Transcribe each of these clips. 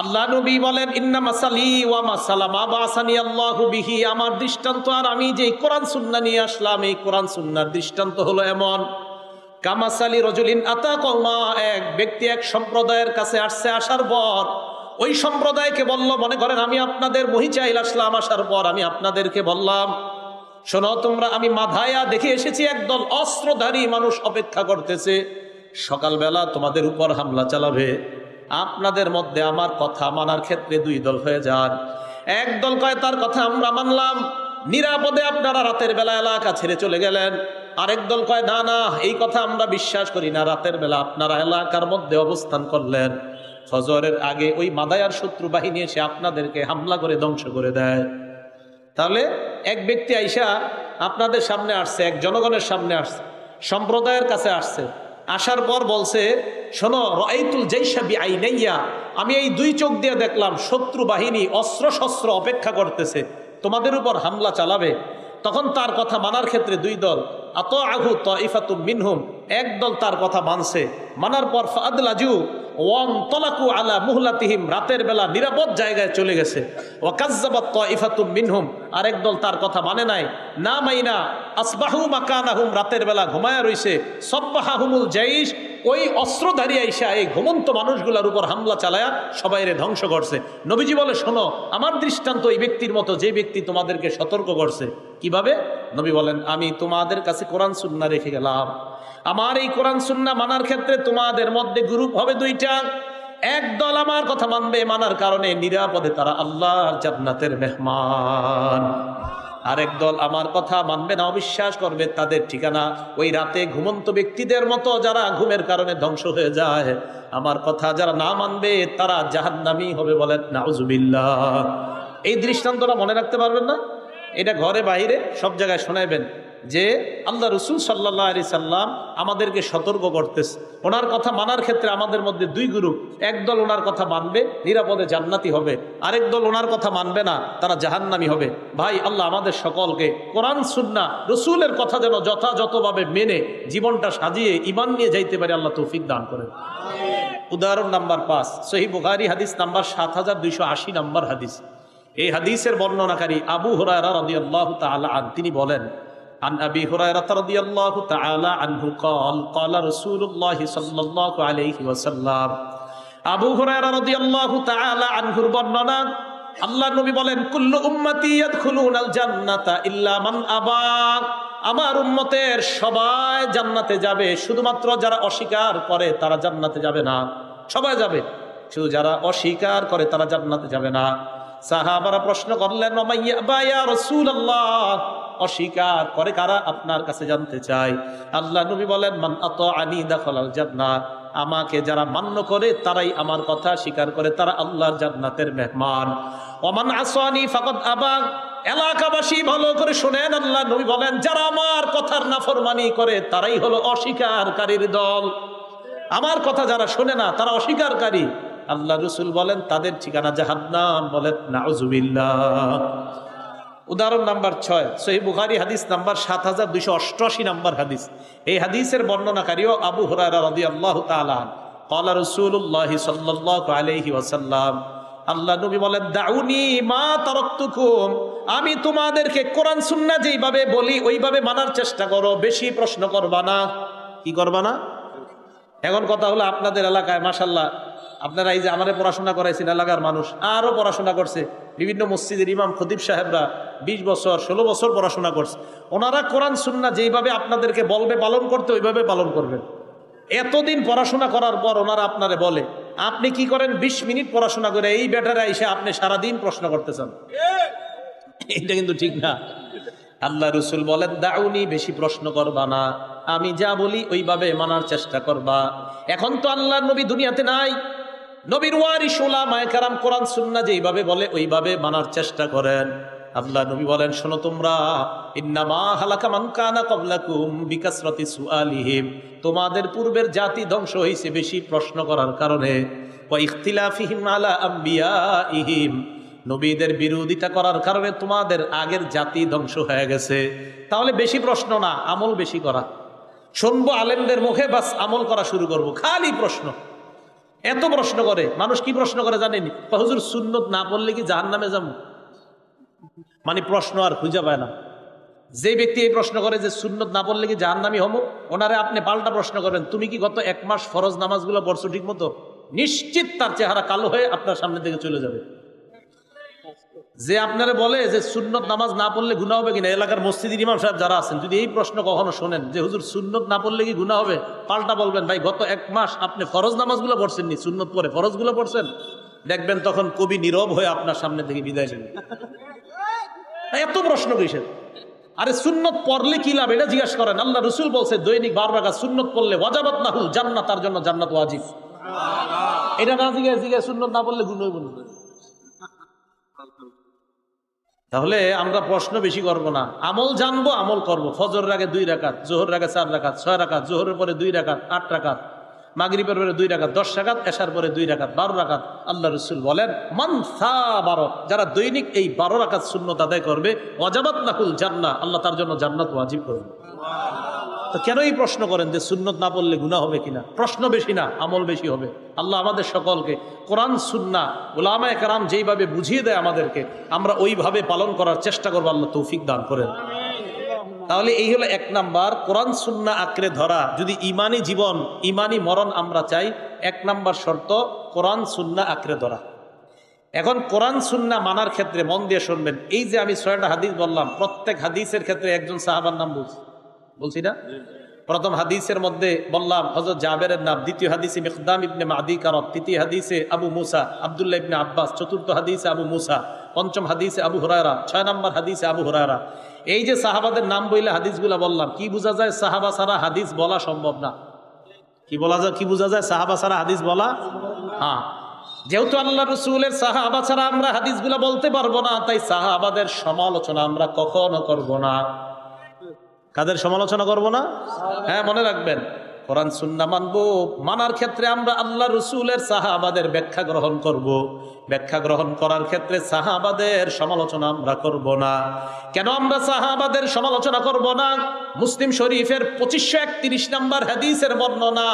আল্লাহ নবী বলেন, ইন্না মাসালি ওয়া মাসালা মা বাসানি আল্লাহু বিহি, আমার দৃষ্টান্ত আর আমি যে কোরআন সুন্নাহ নিয়ে আসলাম, এই কোরআন সুন্নাহর দৃষ্টান্ত হলো এমন, কামাসালি রজুলিন আতা কওমা, এক ব্যক্তি এক সম্প্রদায়ের কাছে আসছে, আসার পর ওই সম্প্রদায়কে বলল, মনে করেন আমি আপনাদের মহিচাইল আসলাম, আসার পর আমি আপনাদেরকে বললাম, শোনো তোমরা, আমি মাধায়া দেখে এসেছি একদল অস্ত্রধারী মানুষ অপেক্ষা করতেছে, সকালবেলা তোমাদের উপর হামলা চালাবে। আপনাদের মধ্যে আমার কথা মানার ক্ষেত্রে দুই দল হয়ে যান। এক দল কয় তার কথা আমরা মানলাম, নিরাপদে আপনারা রাতের বেলা এলাকা ছেড়ে চলে গেলেন। আরেক দল কয় না না, এই কথা আমরা বিশ্বাস করি না, রাতের বেলা আপনারা এলাকার মধ্যে অবস্থান করলেন, ফজরের আগে ওই মাদায়ার শত্রু বাহিনী এসে আপনাদেরকে হামলা করে ধ্বংস করে দেয়। তাহলে এক ব্যক্তি আইসা আপনাদের সামনে আসছে, এক জনগণের সামনে আসছে, সম্প্রদায়ের কাছে আসছে, আসার পর বলছে, শোনো, রাআইতুল জাইশা বিআইনাইয়া, আমি এই দুই চোখ দিয়ে দেখলাম শত্রু বাহিনী অস্ত্র শস্ত্র অপেক্ষা করতেছে, তোমাদের উপর হামলা চালাবে। তখন তার কথা মানার ক্ষেত্রে দুই দল, আতআহু তাইফাতুম মিনহুম, এক দল তার কথা মানছে, মানার পর ফাদলাজু ওয়ানতালাকু আলা মুহলাতিহিম, রাতের বেলা নিরাপদ জায়গায় চলে গেছে। ওয়াকাজ্জাবাত তাইফাতুম মিনহুম, আরেক দল তার কথা মানে নাই, না মাইনা আসবাহু মাকানাহুম, রাতের বেলা ঘুমায়া রইছে। সাব্বাহাহুমুল জাইশ, ওই অস্ত্রধারী আইসা এই ঘুমন্ত মানুষগুলোর উপর হামলা চালায়া সবাইরে ধ্বংস করছে। নবীজি বলে, শোনো, আমার দৃষ্টান্ত এই ব্যক্তির মতো, যে ব্যক্তি তোমাদেরকে সতর্ক করছে। কিভাবে? নবী বলেন, আমি তোমাদের কাছে কোরআন সুন্নাহ রেখে গেলাম, আমার এই কোরআন সুন্নাহ মানার ক্ষেত্রে তোমাদের মধ্যে গ্রুপ হবে দুইটা। এক দল আমার কথা মানবে, মানার কারণে নিরাপদে তারা আল্লাহর জান্নাতের মেহমান। আরেক দল আমার কথা মানবে না, অবিশ্বাস করবে, তাদের ঠিকানা ওই রাতে ঘুমন্ত ব্যক্তিদের মতো, যারা ঘুমের কারণে ধ্বংস হয়ে যায়। আমার কথা যারা না মানবে তারা জাহান্নামী হবে। বলেন নাউজুবিল্লাহ। এই দৃষ্টান্তটা মনে রাখতে পারবেন না? এটা ঘরে বাইরে সব জায়গায় শোনাইবেন যে আল্লাহ রসুল সাল্লাল্লাহু আলাইহি সাল্লাম আমাদেরকে সতর্ক করতেছে, ওনার কথা মানার ক্ষেত্রে আমাদের মধ্যে দুই গ্রুপ। একদল ওনার কথা মানবে, নিরাপদে জান্নাতি হবে, আরেক দল ওনার কথা মানবে না, তারা জাহান্নামী হবে। ভাই, আল্লাহ আমাদের সকলকে কোরআন সুন্নাহ রসুলের কথা যেন যথাযথভাবে মেনে জীবনটা সাজিয়ে ঈমান নিয়ে যাইতে পারে, আল্লাহ তৌফিক দান করেন। উদাহরণ নাম্বার 5, সহিহ বুখারী হাদিস নাম্বার 7280 নম্বর হাদিস। এই হাদিসের বর্ণনাকারী আবু হুরায়রা রাদিয়াল্লাহু তাআলা আন, তিনি বলেন, عن أبي هريرة رضي الله تعالى عنه قال قال رسول الله صلى الله عليه وسلم, আবু হুরায়রা রাদিয়াল্লাহু তাআলা আনহুর বর্ণনা, আল্লাহর নবী বলেন, কুল্লু উম্মতি ইয়াদখুলুনাল জান্নাতা ইল্লা মান আবা, আমার উম্মতের সবাই জান্নাতে যাবে, শুধুমাত্র যারা অস্বীকার করে তারা জান্নাতে যাবে না। সবাই যাবে, শুধু যারা অস্বীকার করে তারা জান্নাতে যাবে না। সাহাবারা প্রশ্ন করলেন, ওয়া ইয়া রাসূলুল্লাহ, অস্বীকার করে কারা? আপনার কাছে জানতে চাই। আল্লাহ নবী বলেন, মান আতাআনি দাখালাল জান্নাহ, আমাকে যারা মান্য করে তারাই আমার কথা স্বীকার করে, তারা আল্লাহর জান্নাতের মেহমান। ওয়া মান আসানি ফাকাদ আবা, এলাকাবাসী ভালো করে শুনেন, আল্লাহ নবী বলেন, যারা আমার কথার নাফরমানি করে তারাই হলো অস্বীকারীর দল। আমার কথা যারা শোনে না তারা অস্বীকারী। আল্লাহ রাসূল বলেন, তাদের ঠিকানা জাহান্নাম। বলেন নাউজুবিল্লাহ। উদাহরণ নাম্বার 6, সহিহ বুখারী হাদিস নাম্বার 7288 নম্বর হাদিস। এই হাদিসের বর্ণনাকারীও আবু হুরায়রা রাদিয়াল্লাহু তাআলা। ক্বালা রাসূলুল্লাহ সাল্লাল্লাহু আলাইহি ওয়াসাল্লাম, আল্লাহ নবী বলেন, দাউনি মা তারাকতুকুম, আমি তোমাদেরকে কোরআন সুন্নাহ যেইভাবে বলি ওইভাবে মানার চেষ্টা করো, বেশি প্রশ্ন করবা না। কি করবা না? এখন কথা হলো, আপনাদের এলাকায় মাশাআল্লাহ আপনারা এই যে আমারে পড়াশোনা করাইছেন, এলাকার মানুষ আরো পড়াশোনা করছে, বিভিন্ন মসজিদের ইমাম খতিব সাহেবরা 20 বছর 16 বছর পড়াশোনা করছে। ওনারা কোরআন সুন্নাহ যেইভাবে আপনাদেরকে বলবে পালন করতে, ওইভাবে পালন করবেন। এতদিন পড়াশোনা করার পর ওনারা আপনারে বলে, আপনি কি করেন? 20 মিনিট পড়াশোনা করে এই ব্যাটারে এসে আপনি সারাদিন প্রশ্ন করতেছেন। এটা কিন্তু ঠিক না। আল্লাহ রাসূল বলেন, দাউনি, বেশি প্রশ্ন করবা না, আমি যা বলি ওইভাবে মানার চেষ্টা করবা। এখন তো আল্লাহর নবী দুনিয়াতে নাই, নবীর ওয়ারিস উলামায়ে কেরাম কোরআন সুন্নাহ যেইভাবে বলে ওইভাবে মানার চেষ্টা করেন। আল্লাহ নবী বলেন, শোনো তোমরা, ইন্নামা হালাকা মান কানা ক্বাবলাকুম বিকাসরাতি সুআলিহিম, তোমাদের পূর্বের জাতি ধ্বংস হয়েছে বেশি প্রশ্ন করার কারণে, ওয়া ইখতিলাফিহিম আলা আমবিয়াইহিম, নবীদের বিরোধিতা করার কারণে তোমাদের আগের জাতি ধ্বংস হয়ে গেছে। তাহলে বেশি প্রশ্ন না, আমল বেশি করা। শুনবো আলেমদের মুখে, বাস আমল করা শুরু করব, খালি প্রশ্ন। এত প্রশ্ন করে মানুষ। কি প্রশ্ন করে জানেনি? হুজুর সুন্নত না পড়লে কি জাহান্নামে যাবো? মানে প্রশ্ন আর খুঁজে পায় না। যে ব্যক্তি এই প্রশ্ন করে যে সুন্নত না পড়লে কি জাহান্নামী হবো, ওনারে আপনি পাল্টা প্রশ্ন করবেন, তুমি কি গত 1 মাস ফরজ নামাজগুলো পড়ছো ঠিক মতো? নিশ্চিত তার চেহারা কালো হয়ে আপনার সামনে থেকে চলে যাবে। যে আপনারা বলে যে সুন্নত নামাজ না পড়লে গুনাহ হবে কিনা, এলাকার মসজিদের ইমাম সাহেব যারা আছেন, যদি এই প্রশ্ন কখনো শোনেন যে হুজুর সুন্নত না পড়লে কি গুনাহ হবে, পাল্টা বলবেন, ভাই গত 1 মাস আপনি ফরজ নামাজগুলো পড়ছেন নি, সুন্নত পড়ে ফরজগুলো পড়ছেন? দেখবেন তখন কবি নীরব হয়ে আপনার সামনে থেকে বিদায় নেবে। এত প্রশ্ন কিসের? আরে সুন্নত পড়লে কি লাভ এটা জিজ্ঞাসা করেন। আল্লাহ রসুল বলছে দৈনিক 12 রাকাত সুন্নত পড়লে ওয়াজাবাত নাহুল জান্নাত, তার জন্য জান্নাত ওয়াজিব। এটা না জিজ্ঞাসা সুন্নত না পড়লে গুনাহ হবে। তাহলে আমরা প্রশ্ন বেশি করব না, আমল জানবো, আমল করব। ফজরের আগে 2 রাকাত, জোহরের আগে 4 রাকাত, 6 রাকাত, জোহরের পরে 2 রাকাত, 8 রাকাত, মাগরিবের পরে 2 রাকাত, 10 রাকাত, এশার পরে 2 রাকাত, 12 রাকাত। আল্লাহ রাসূল বলেন মান সাবারা, যারা দৈনিক এই 12 রাকাত সুন্নত আদায় করবে, ওয়াজাবাত লাহুল জান্নাহ, আল্লাহ তার জন্য জান্নাত ওয়াজিব করবে। তো কেন এই প্রশ্ন করেন যে সুন্নত না পড়লে গুনাহ হবে কিনা? প্রশ্ন বেশি না, আমল বেশি হবে। আল্লাহ আমাদের সকলকে কোরআন সুন্নাহ উলামায়ে কেরাম যেইভাবে বুঝিয়ে দেয় আমাদেরকে, আমরা ওইভাবে পালন করার চেষ্টা করবো। আল্লাহ তৌফিক দান করেন। তাহলে এই হলো 1 নাম্বার, কোরআন সুন্নাহ আঁকড়ে ধরা। যদি ইমানি জীবন, ইমানি মরণ আমরা চাই, 1 নাম্বার শর্ত কোরআন সুন্নাহ আঁকড়ে ধরা। এখন কোরআন সুন্নাহ মানার ক্ষেত্রে মন দিয়ে শুনবেন, এই যে আমি 6টা হাদিস বললাম, প্রত্যেক হাদিসের ক্ষেত্রে একজন সাহাবার নাম বলছি না? প্রথম হাদিসের মধ্যে বললাম হযরত জাবেরের নাম, দ্বিতীয় হাদিসে মিকদাম ইবনে মাদি কারব, তৃতীয় হাদিসে আবু মুসা আব্দুল্লাহ ইবনে আব্বাস, চতুর্থ হাদিসে আবু মুসা, পঞ্চম হাদিসে আবু হুরায়রা, 6 নম্বর হাদিসে আবু হুরায়রা। এই যে সাহাবাদের নাম বইলে হাদিসগুলা বললাম, কি বোঝা যায়? সাহাবা ছাড়া হাদিস বলা সম্ভব না। কি বলা যায়? কি বোঝা যায়? সাহাবা ছাড়া হাদিস বলা। হ্যাঁ, যেহেতু আল্লাহ রসুলের সাহাবা ছাড়া আমরা হাদিসগুলা বলতে পারবো না, তাই সাহাবাদের সমালোচনা আমরা কখনো করব না। কাদের সমালোচনা করব না? হ্যাঁ, মনে রাখবেন, কোরআন সুন্নাহ মানবো, মানার ক্ষেত্রে আমরা আল্লাহ রসুলের সাহাবাদের ব্যাখ্যা গ্রহণ করব। ব্যাখ্যা গ্রহণ করার ক্ষেত্রে সাহাবাদের সমালোচনা আমরা করব না। কেন আমরা সাহাবাদের সমালোচনা করব না? মুসলিম শরীফের 2531 নম্বর হাদিসের বর্ণনা,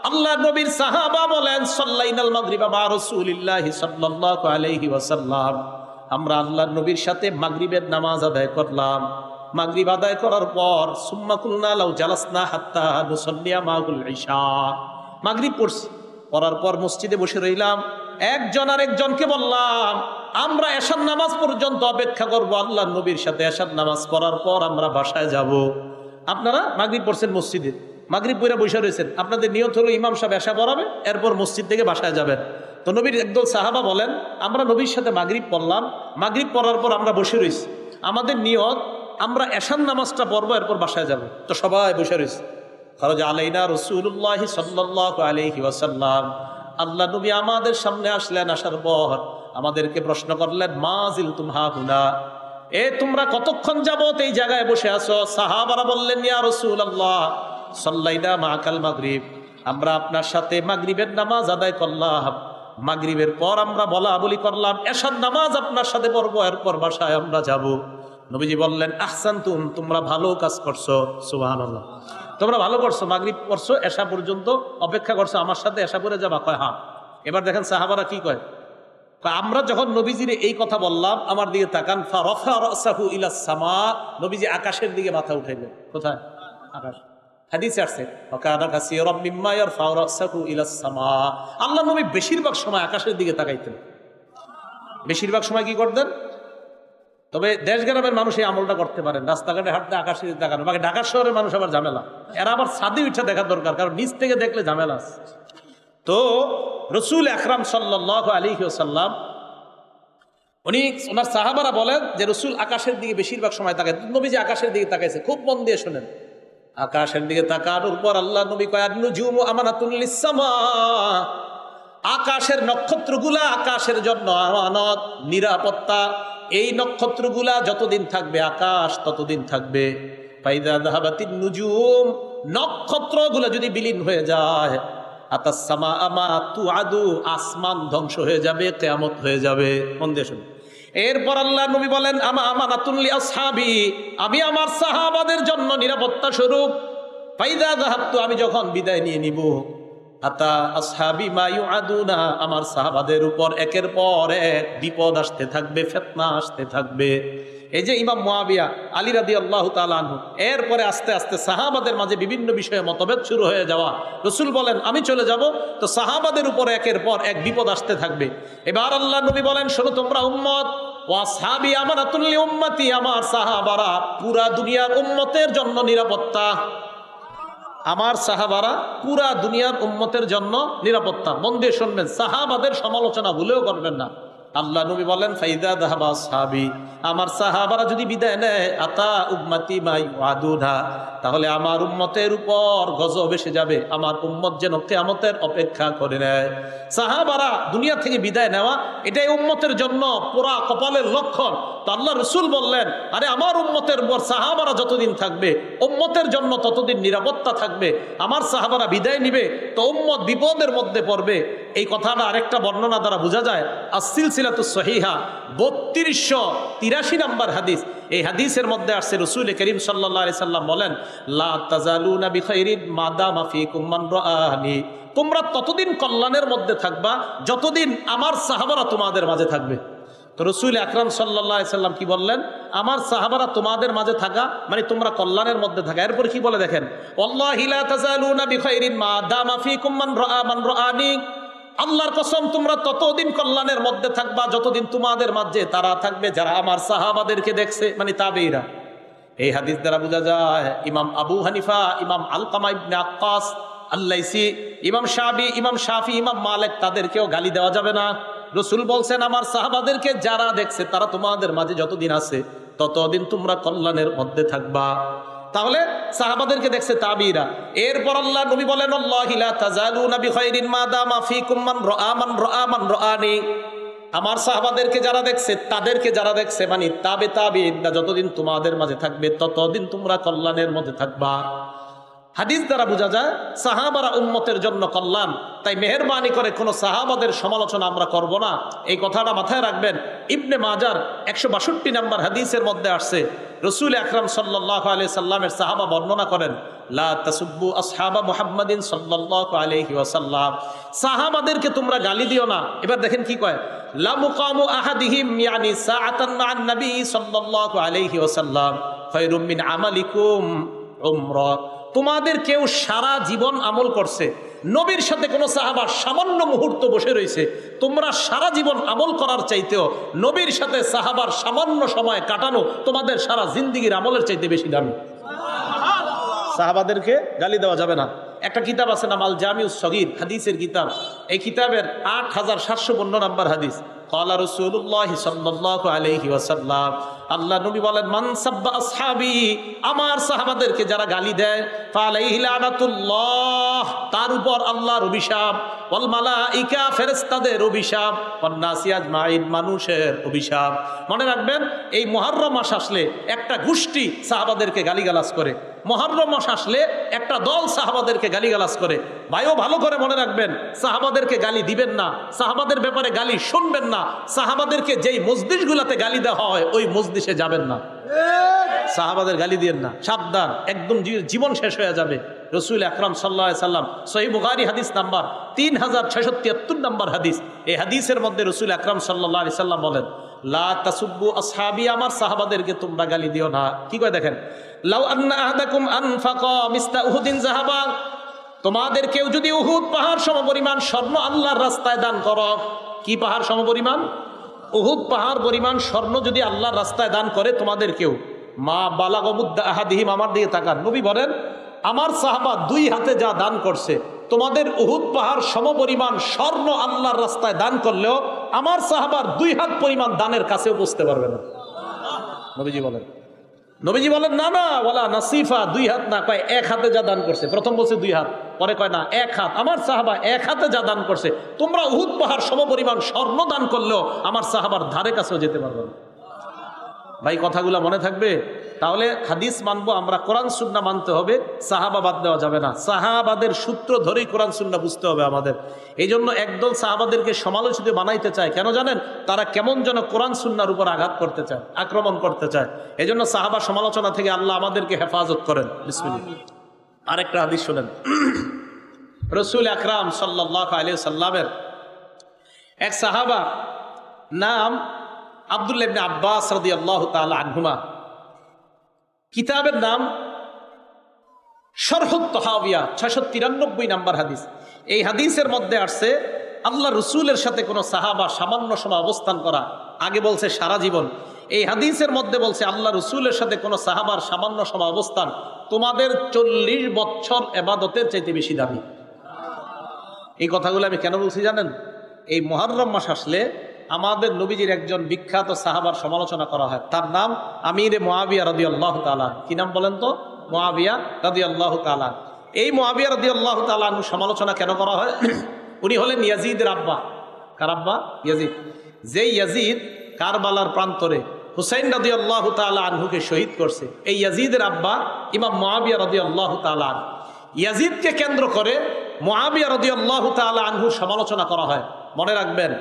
আল্লাহ নবীর সাহাবা বলেন, সাল্লাইনাল মাগরিবা মা রাসূলিল্লাহি সাল্লাল্লাহু আলাইহি ওয়াসাল্লাম, আমরা আল্লাহর নবীর সাথে মাগরিবের নামাজ আদায় করলাম। মাগরিব আদায় করার পর সুম্মা কুলনা লাউ জালাসনা হাত্তা নুসাল্লিয়া মাগুল ইশা, মাগরিব পড়ছি, পড়ার পর মসজিদে বসে রইলাম। একজন আরেকজনকে বললাম আমরা এশার নামাজ পর্যন্ত অপেক্ষা করব, আল্লাহর নবীর সাথে এশার নামাজ পড়ার পর আমরা বাসায় যাব। আপনারা মাগরিব পড়ছেন মসজিদে, মাগরিব পড়ে বসে রয়েছেন, আপনাদের নিয়ত হলো ইমাম সাহেব এশা পড়াবে, এরপর মসজিদ থেকে বাসায় যাবেন। তো নবীর একদল সাহাবা বলেন আমরা নবীর সাথে মাগরিব পড়লাম, মাগরিব পড়ার পর আমরা বসে রয়েছি, আমাদের নিয়ত আমরা এশার নামাজটা পড়বো, এরপর বাসায় যাব। তো সবাই বসে রয়েছে। খরজ আলাইনা রাসূলুল্লাহি সাল্লাল্লাহু আলাইহি ওয়াসাল্লাম, আল্লাহ নবী আমাদের সামনে আসলেন। আসার পর আমাদেরকে প্রশ্ন করলেন, মা জিলতুম হাহুনা, এ তোমরা কতক্ষণ যাবত এই জায়গায় বসে আছো? সাহাবারা বললেন, ইয়া রাসূলুল্লাহ সাল্লাইনা মাআকাল মাগরিব, আমরা আপনার সাথে মাগরিবের নামাজ আদায় করলাম, মাগরিবের পর আমরা বলা বলি করলাম, এশার নামাজ আপনার সাথে পড়বো, এরপর বাসায় আমরা যাব। নবীজি বললেন, আহসানতুম, তোমরা ভালো কাজ করছো, সুবহানাল্লাহ, তোমরা ভালো করছো, মাগরিব পড়ছো, এশা পর্যন্ত অপেক্ষা করছো, আমার সাথে এশা পড়ে যাবা। কয় হ্যাঁ। এবার দেখেন সাহাবারা কি কয়, আমরা যখন নবীজির এই কথা বললাম, আমার দিকে তাকান, ফারাফা রাসাহু ইলাস সামা, নবীজি আকাশের দিকে মাথা উঠাইলেন। কোথায়? আকাশ। হাদিসে আসছে ওয়াকানা কাসীরাম মিম্মা ইয়ারফাউ রাসাহু ইলাস সামা, আল্লাহ নবী বেশিরভাগ সময় আকাশের দিকে তাকাইতেন। বেশিরভাগ সময় কি করতেন? তবে দেশ গ্রামের মানুষ এই আমলটা করতে পারেন, রাস্তাঘাটে হাঁটতে আকাশের দিকে তাকানো। বাকি ঢাকার শহরের মানুষ আবার ঝামেলা, এরা আবার ছাদে উঠে দেখা দরকার, কারণ নিচ থেকে দেখলে ঝামেলা আছে। তো রসুল আকরাম সাল্লাল্লাহু আলাইহি ওয়াসাল্লাম, ওনার সাহাবারা বলেন যে রসুল আকাশের দিকে বেশিরভাগ সময় তাকায়। নবী যে আকাশের দিকে তাকাইছে, খুব মন দিয়ে শোনেন। আকাশের দিকে তাকানোর পর আল্লাহ নবী কয়, আন-নুজুমু আমানাতুন লিস-সামা, আকাশের নক্ষত্রগুলা আকাশের জন্য আমানত, নিরাপত্তা। এই নক্ষত্রগুলা যতদিন থাকবে আকাশ ততদিন থাকবে। ফাইদা যাহাবাতিন নুজুম, নক্ষত্রগুলা যদি বিলীন হয়ে যায়, আতাস-সামা আমা তুআদু, আসমান ধ্বংস হয়ে যাবে, কিয়ামত হয়ে যাবে। মন দিয়ে শুনুন। এরপর আল্লাহ নবী বলেন, আমানাতুল লিআসহাবি, আমি আমার সাহাবাদের জন্য নিরাপত্তা স্বরূপ। ফাইদা যাহাবতু, আমি যখন বিদায় নিয়ে নিব, আতা আসহাবি মা ইউআদুনা, আমার সাহাবাদের উপর একের পর এক বিপদ আসতে থাকবে, ফিতনা আসতে থাকবে। এই যে ইমাম মুয়াবিয়া আলী রাদিয়াল্লাহু তাআলা আনহু, এরপরে আস্তে আস্তে সাহাবাদের মাঝে বিভিন্ন বিষয়ে মতভেদ শুরু হয়ে যাওয়া। রাসূল বলেন আমি চলে যাব, তো সাহাবাদের উপর একের পর এক বিপদ আসতে থাকবে। এবার আল্লাহ নবী বলেন শোনো তোমরা উম্মত, ওয়া আসহাবি আমানাতুল লি উম্মতি, আমার সাহাবারা পুরা দুনিয়ার উম্মতের জন্য নিরাপত্তা। আমার সাহাবারা পুরা দুনিয়ার উম্মতের জন্য নিরাপত্তা। মন দিয়ে শুনবেন, সাহাবাদের সমালোচনা ভুলেও করবেন না। আল্লাহ নবী বলেন ফাইদা যাহাবা আসহাবি, আমার সাহাবারা যদি বিদায় নেয়, আতা উম্মতি মা ইউআদুনা, তাহলে আমার উম্মতের উপর গজব এসে যাবে, আমার উম্মত যেন কিয়ামতের অপেক্ষা করে নেয়। সাহাবারা দুনিয়া থেকে বিদায় নেওয়া এটাই উম্মতের জন্য পুরা কপালের লক্ষণ। তো আল্লাহ রাসূল বললেন আরে আমার উম্মতের উপর সাহাবারা যতদিন থাকবে উম্মতের জন্য ততদিন নিরাপত্তা থাকবে। আমার সাহাবারা বিদায় নিবে তো উম্মত বিপদের মধ্যে পড়বে। এই কথাটা আরেকটা বর্ণনা দ্বারা বোঝা যায়। আস-সিলসিলাতুস সহিহা 3283 নম্বর হাদিস, এই হাদিসের মধ্যে আসছে রাসূল করিম সাল্লাল্লাহু আলাইহি সাল্লাম বলেন লা তাজালুনা বিখাইরিন মা দামা ফীকুম মান রাআনি, তোমরা ততদিন কল্যাণের মধ্যে থাকবা যতদিন আমার সাহাবারা তোমাদের মাঝে থাকবে। তো রাসূল আকরাম সাল্লাল্লাহু আলাইহি সাল্লাম কি বললেন, আমার সাহাবারা তোমাদের মাঝে থাকা মানে তোমরা কল্যাণের মধ্যে থাকা। এরপর কি বলে দেখেন, ওয়াল্লাহি লা তাজালুনা বিখাইরিন মা দামা ফীকুম মান রাআনি, আল্লাহর কসম তোমরা ততদিন কল্যাণের মধ্যে থাকবা যতদিন তোমাদের মাঝে তারা থাকবে যারা আমার সাহাবাদেরকে দেখছে, মানে তাবেঈরা। এই হাদিস দ্বারা বোঝা যায় ইমাম আবু হানিফা, ইমাম আলকামা ইবনে আক্কাস আল-লাইসি, ইমাম শাফি, ইমাম মালিক, তাদেরকেও গালি দেওয়া যাবে না। রাসূল বলছেন আমার সাহাবাদেরকে যারা দেখছে তারা তোমাদের মাঝে যতদিন আছে ততদিন তোমরা কল্যাণের মধ্যে থাকবা। তাহলে সাহাবাদেরকে দেখছে তাবিরা। এরপর আল্লাহ নবী বলেন আল্লাহি লা তাজালুনা বিখাইরিন মা দামা ফীকুম মান রাআনি, আমার সাহাবাদেরকে যারা দেখছে তাদেরকে যারা দেখছে মানে তাবেঈন যতদিন তোমাদের মাঝে থাকবে ততদিন তোমরা কল্যাণের মধ্যে থাকবা। হাদিস দ্বারা বোঝা যায় সাহাবারা উম্মতের জন্য কল্যাণ। তাই মেহেরবানি করে কোনো সাহাবাদের সমালোচনা আমরা করব না, এই কথাটা মাথায় রাখবেন। ইবনে মাজার 162 নম্বর হাদিসের মধ্যে আসছে রাসূল আকরাম সাল্লাল্লাহু আলাইহি সাল্লামের সাহাবা বর্ণনা করেন লা তাসুব্বু আসহাবা মুহাম্মাদিন সাল্লাল্লাহু আলাইহি ওয়াসাল্লাম, সাহাবাদেরকে তোমরা গালি দিও না। এবার দেখেন কি কয়, লা মুকামু আহাদিহিম ইয়ানি সাআতান মা'আন নবী সাল্লাল্লাহু আলাইহি ওয়াসাল্লাম খায়রুম মিন আমালিকুম উমরা, তোমাদের কেউ সারা জীবন আমল করছে, নবীর সাথে কোনো সাহাবা সামান্য মুহূর্ত বসে রয়েছে, তোমরা সারা জীবন আমল করার চাইতেও নবীর সাথে সাহাবার সামান্য সময় কাটানো তোমাদের সারা জিন্দিগির আমলের চাইতে বেশি দামি। সাহাবাদেরকে গালি দেওয়া যাবে না। একটা কিতাব আছে নাম আল জামিউস সগীর, হাদিসের কিতাব। এই কিতাবের 8752 নম্বর হাদিস, ক্বালা রাসূলুল্লাহ সাল্লাল্লাহু আলাইহি ওয়াসাল্লাম, আল্লাহ নবী বলেন মান সাব্বা আসহাবি, আমার সাহাবাদেরকে যারা গালি দেয় ফালাইহি লানাতুল্লাহ, তার উপর আল্লাহর অভিশাপ, ওয়াল মালাইকা, ফেরেশতাদের অভিশাপ, ওয়ান নাসি আজমাইন, মানুষের অভিশাপ। মনে রাখবেন এই মুহররম মাস আসলে একটা গোষ্ঠী সাহাবাদেরকে গালিগালাজ করে, মুহররম মাস আসলে একটা দল সাহাবাদেরকে গালিগালাজ করে। ভাইও ভালো করে মনে রাখবেন, সাহাবাদেরকে গালি দিবেন না, সাহাবাদের ব্যাপারে গালি শুনবেন না, সাহাবাদেরকে যেই মজলিসগুলোতে গালি দেওয়া হয় ওই মজলিসে যাবেন না, সাহাবাদের গালি দিয়েন না, সাবধান, একদম জীবন শেষ হয়ে যাবে। রাসূল আকরাম সাল্লাল্লাহু আলাইহি সাল্লাম, সহিহ বুখারী হাদিস নাম্বার 3673 নম্বর হাদিস, এই হাদিসের মধ্যে রাসূল আকরাম সাল্লাল্লাহু আলাইহি সাল্লাম বলেন লা তাসুব্বু আসহাবি, আমার সাহাবাদেরকে তোমরা গালি দিও না। কি কয় দেখেন, লাউ আন্না আহাদাকুম আনফাকা মিসলা উহুদিন যাহাবা, তোমাদের কেউ যদি উহুদ পাহাড় সমপরিমাণ স্বর্ণ আল্লাহর রাস্তায় দান করো, কি পাহাড় সমপরিমাণ? উহুদ পাহাড় পরিমাণ স্বর্ণ যদি আল্লাহর রাস্তায় দান করে তোমাদের কেউ, মা বালাগা মুদ্দা আহাদিহিম, আমার দিকে তাকান, নবী বলেন আমার সাহাবা 2 হাতে যা দান করছে, তোমাদের উহুদ পাহাড় সমপরিমাণ স্বর্ণ আল্লাহর রাস্তায় দান করলেও আমার সাহাবার 2 হাত পরিমাণ দানের কাছেও পৌঁছতে পারবে না। নবীজি বলেন না না, ওয়ালা নাসিফা, 2 হাত না, কয় 1 হাতে যা দান করছে। প্রথম বলছে 2 হাত, পরে কয় না 1 হাত, আমার সাহাবা 1 হাতে যা দান করছে, তোমরা উহুদ পাহাড় সমপরিমাণ স্বর্ণ দান করলেও আমার সাহাবার ধারে কাছেও যেতে পারবে না। ভাই কথাগুলো মনে থাকবে। তাহলে হাদিস মানবো আমরা, কোরআন সুন্নাহ মানতে হবে, সাহাবা বাদ দেওয়া যাবে না। সাহাবাদের সূত্র ধরেই কোরআন সুন্নাহ বুঝতে হবে আমাদের। এই জন্য একদল সাহাবাদেরকে সমালোচিত বানাইতে চায়, কেন জানেন? তারা কেমন যেন কোরআন সুন্নাহর উপর আঘাত করতে চায়, আক্রমণ করতে চায়। এই জন্য সাহাবা সমালোচনা থেকে আল্লাহ আমাদেরকে হেফাজত করেন। বিসমিল্লাহ। আরেকটা হাদিস শোনেন, রসুল আকরাম সাল্লাল্লাহু আলাইহি সাল্লামের এক সাহাবা নাম আব্দুল্লাহ ইবনে আব্বাস রাদিয়াল্লাহু তাআলা আনহুমা, কিতাবের নাম শরহুত তাহাবিয়া, 693 নম্বর হাদিস। এই হাদিসের মধ্যে আসছে আল্লাহ রসুলের সাথে কোনো সাহাবা সামান্য সময় অবস্থান করা, আগে বলছে সারা জীবন, এই হাদিসের মধ্যে বলছে আল্লাহ রসুলের সাথে কোনো সাহাবার সামান্য সময় অবস্থান তোমাদের 40 বছর ইবাদতের চাইতে বেশি দামি। এই কথাগুলো আমি কেন বলছি জানেন? এই মুহররম মাস আসলে আমাদের নবীজির একজন বিখ্যাত সাহাবার সমালোচনা করা হয়, তার নাম আমিরে মুআবিয়া রাদিয়াল্লাহু তাআলা। কি নাম বলেন তো? মুআবিয়া রাদিয়াল্লাহু তাআলা। এই মুআবিয়া রাদিয়াল্লাহু তাআলা সমালোচনা কেন করা হয়? উনি হলেন ইয়াজিদের আব্বা। কার আব্বা? ইয়াজিদ। যেই ইয়াজিদ কারবালার প্রান্তরে হুসাইন রাদিয়াল্লাহু তাআলা আনহুকে শহীদ করছে, এই ইয়াজিদের আব্বা ইমাম মুআবিয়া রাদিয়াল্লাহু তাআলা। ইয়াজিদকে কেন্দ্র করে মুআবিয়া রাদিয়াল্লাহু তাআলা আনহুর সমালোচনা করা হয়। মনে রাখবেন,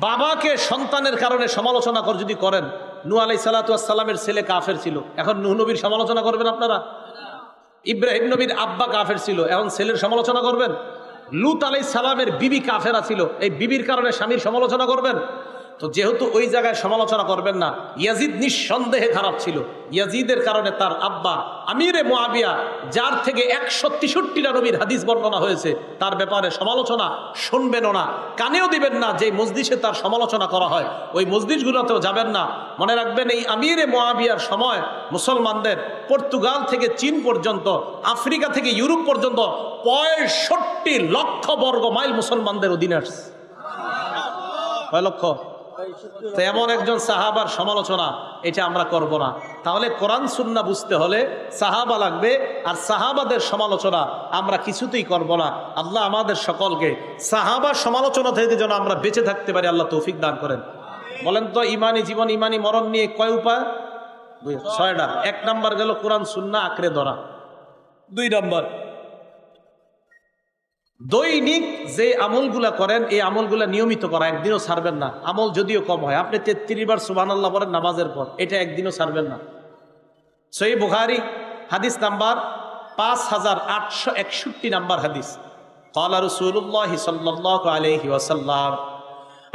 বাবাকে সন্তানের কারণে সমালোচনা যদি করেন, নূহ আলাইহিস সালাতু ওয়াস সালামের ছেলে কাফের ছিল, এখন নূহ নবীর সমালোচনা করবেন আপনারা? ইব্রাহিম নবীর আব্বা কাফের ছিল, এখন ছেলের সমালোচনা করবেন? লূত আলাইহিস সালামের বিবি কাফেরা ছিল, এই বিবির কারণে স্বামীর সমালোচনা করবেন? তো যেহেতু ওই জায়গায় সমালোচনা করবেন না, ইয়াজিদ নিঃসন্দেহে খারাপ ছিল, ইয়াজিদের কারণে তার আব্বা আমিরে মুআবিয়া, যার থেকে 163টা নবীর হাদিস বর্ণনা হয়েছে, তার ব্যাপারে সমালোচনা শুনবেনও না, কানেও দিবেন না। যে মজলিসে তার সমালোচনা করা হয় ওই মজলিসগুলোতেও যাবেন না। মনে রাখবেন, এই আমিরে মুআবিয়ার সময় মুসলমানদের পর্তুগাল থেকে চীন পর্যন্ত, আফ্রিকা থেকে ইউরোপ পর্যন্ত 65 লক্ষ বর্গ মাইল মুসলমানদের অধীনে আসছে। কয় লক্ষ? তো এমন একজন সাহাবার সমালোচনা এটা আমরা করব না। তাহলে কোরআন সুন্নাহ বুঝতে হলে সাহাবা লাগবে, আর সাহাবাদের সমালোচনা আমরা কিছুতেই করব না। আল্লাহ আমাদের সকলকে সাহাবার সমালোচনা থেকে যেন আমরা বেঁচে থাকতে পারি, আল্লাহ তৌফিক দান করেন। বলেন তো, ইমানি জীবন ইমানি মরণ নিয়ে কয় উপায়? 6টা। 1 নাম্বার গেল কোরআন সুন্নাহ আঁকড়ে ধরা। 2 নাম্বার, দৈনিক যে আমলগুলা করেন এই আমলগুলা নিয়মিত করা, একদিনও ছাড়বেন না। আমল যদিও কম হয়, আপনি 33 বার সুবহানাল্লাহ পড়েন নামাজের পর, এটা একদিনও ছাড়বেন না। সহিহ বুখারী হাদিস নাম্বার 5861 নাম্বার হাদিস। ক্বালা রাসূলুল্লাহ সাল্লাল্লাহু আলাইহি ওয়াসাল্লাম,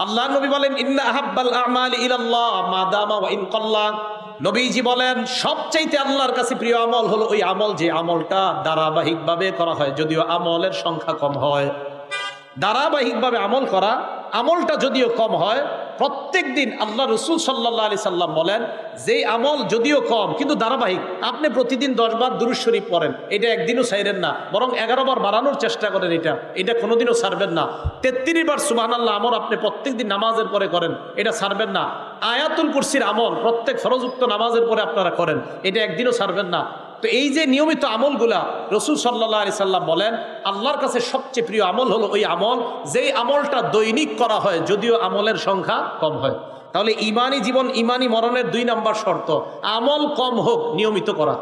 আল্লাহ নবী বলেন, ইন্না আহাব্বাল আমালি ইলাল্লাহ মা দামা ওয়া ইন কাল্লা। নবীজি বলেন, সবচাইতে আল্লাহর কাছে প্রিয় আমল হলো ওই আমল যে আমলটা ধারাবাহিকভাবে করা হয়, যদিও আমলের সংখ্যা কম হয়। ধারাবাহিকভাবে আমল করা, আমলটা যদিও কম হয়, প্রত্যেক দিন আল্লাহ রসুল সাল্লাল্লাহু আলাইহি সাল্লাম বলেন, যে আমল যদিও কম কিন্তু ধারাবাহিক, আপনি প্রতিদিন 10 বার দুরূদ শরীফ পড়েন, এটা একদিনও ছাইরেন না, বরং 11 বার বাড়ানোর চেষ্টা করেন, এটা কোনোদিনও ছাড়বেন না। 33 বার সুবহানাল্লাহ আমল আপনি প্রত্যেক দিন নামাজের পরে করেন, এটা ছাড়বেন না। আয়াতুল কুরসির আমল প্রত্যেক ফরযুক্ত নামাজের পরে আপনারা করেন, এটা একদিনও ছাড়বেন না। তো এই যে নিয়মিত আমলগুলা, রাসূল সাল্লাল্লাহু আলাইহি সাল্লাম বলেন, আল্লাহর কাছে সবচেয়ে প্রিয় আমল হলো ওই আমল যেই আমলটা দৈনিক করা হয়, যদিও আমলের সংখ্যা কম হয়। তাহলে ইমানি জীবন ইমানি মরণের 2 নাম্বার শর্ত, আমল কম হোক, নিয়মিত করা।